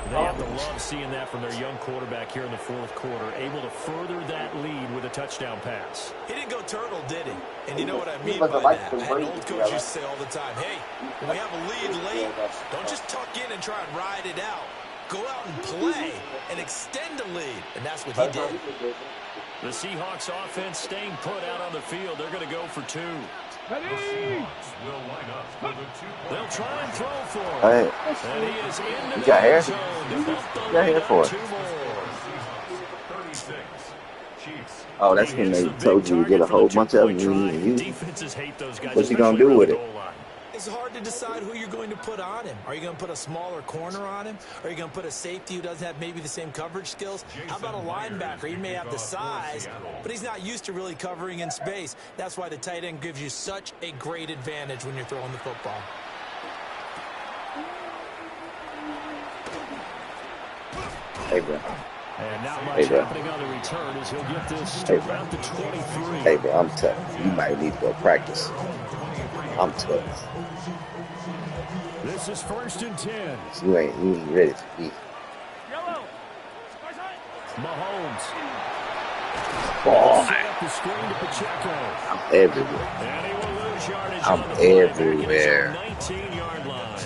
They have to love seeing that from their young quarterback here in the 4th quarter, able to further that lead with a touchdown pass. he didn't go turtle, did he? And you know what I mean by that. An old coach used to say all the time, hey, when we have a lead late, don't just tuck in and try and ride it out. Go out and play and extend the lead. And that's what he did. The Seahawks offense staying put out on the field. They're going to go for 2. Ready. They'll try and throw for him. Hey, And he is into you the got hair? end zone to bump the got lead hair up for it? 2 more. oh, that's when they told you to get a whole bunch of them. You Defenses hate those guys. What you gonna do with it? It's hard to decide who you're going to put on him. Are you going to put a smaller corner on him? Are you going to put a safety who doesn't have maybe the same coverage skills? How about a linebacker? He may have the size, but he's not used to really covering in space. That's why the tight end gives you such a great advantage when you're throwing the football. Hey, bro. And not much happening on the return as he'll get this to about the 23. Hey, bro, I'm tough. You might need to go practice. I'm tough. This is 1st and 10. You ain't ready for me. Mahomes. Boy, Set up the screen to Pacheco. I'm everywhere. And he will lose yardage I'm on the play back at his own everywhere. 19-yard line.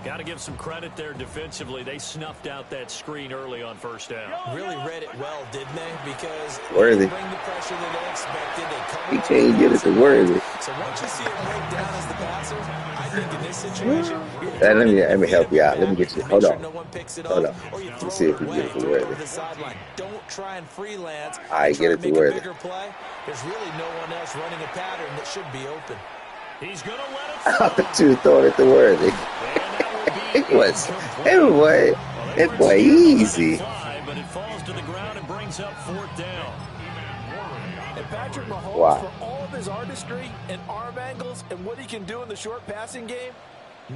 Got to give some credit there defensively. They snuffed out that screen early on 1st down. Really read it well, didn't they? Because Worthy. they bring the pressure that they expected. They cover He all can't the get it guys to in Worthy. there. So once you see it break down as the passer, I think in this situation, Let me help you out. Let me get you. Hold sure on. no one picks it Hold up, on. or you Let's throw see it if we can away, get it to throw it Worthy. over the sideline. Don't try and freelance. All right, and try get it and to make Worthy. a bigger play. There's really no one else running a pattern that should be open. He's going to let it I fly. thought you throwing it to Worthy. And that will be It was, incomplete. it was easy. Fly, but it falls to the ground and brings up 4th down. And Patrick Mahomes, Wow. for all of his artistry and arm angles and what he can do in the short passing game,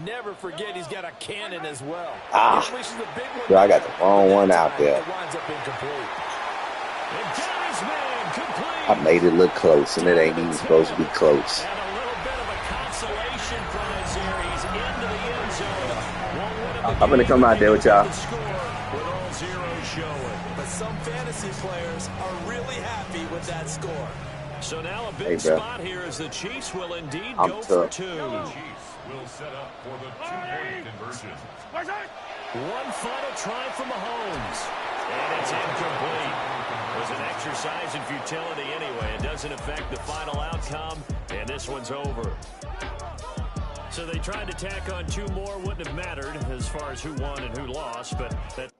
never forget he's got a cannon as well. Ah. He unleashes a big one Bro, I got the there, wrong but one that out time there. It winds up incomplete. And Gary's man complete. I made it look close, and it ain't even supposed to be close. And a little bit of a consolation prize here. He's into the end zone. Won't win him the I'm gonna game, come out but there he with y'all. gets the score with all zeros showing. But some fantasy players are really happy with that score. So now a big Hey, bro. spot here as the Chiefs will indeed I'm go for tough. 2. The Chiefs will set up for the two-point conversion. One final try from Mahomes. And it's incomplete. It was an exercise in futility anyway. It doesn't affect the final outcome, and this one's over. So they tried to tack on 2 more. Wouldn't have mattered as far as who won and who lost, but that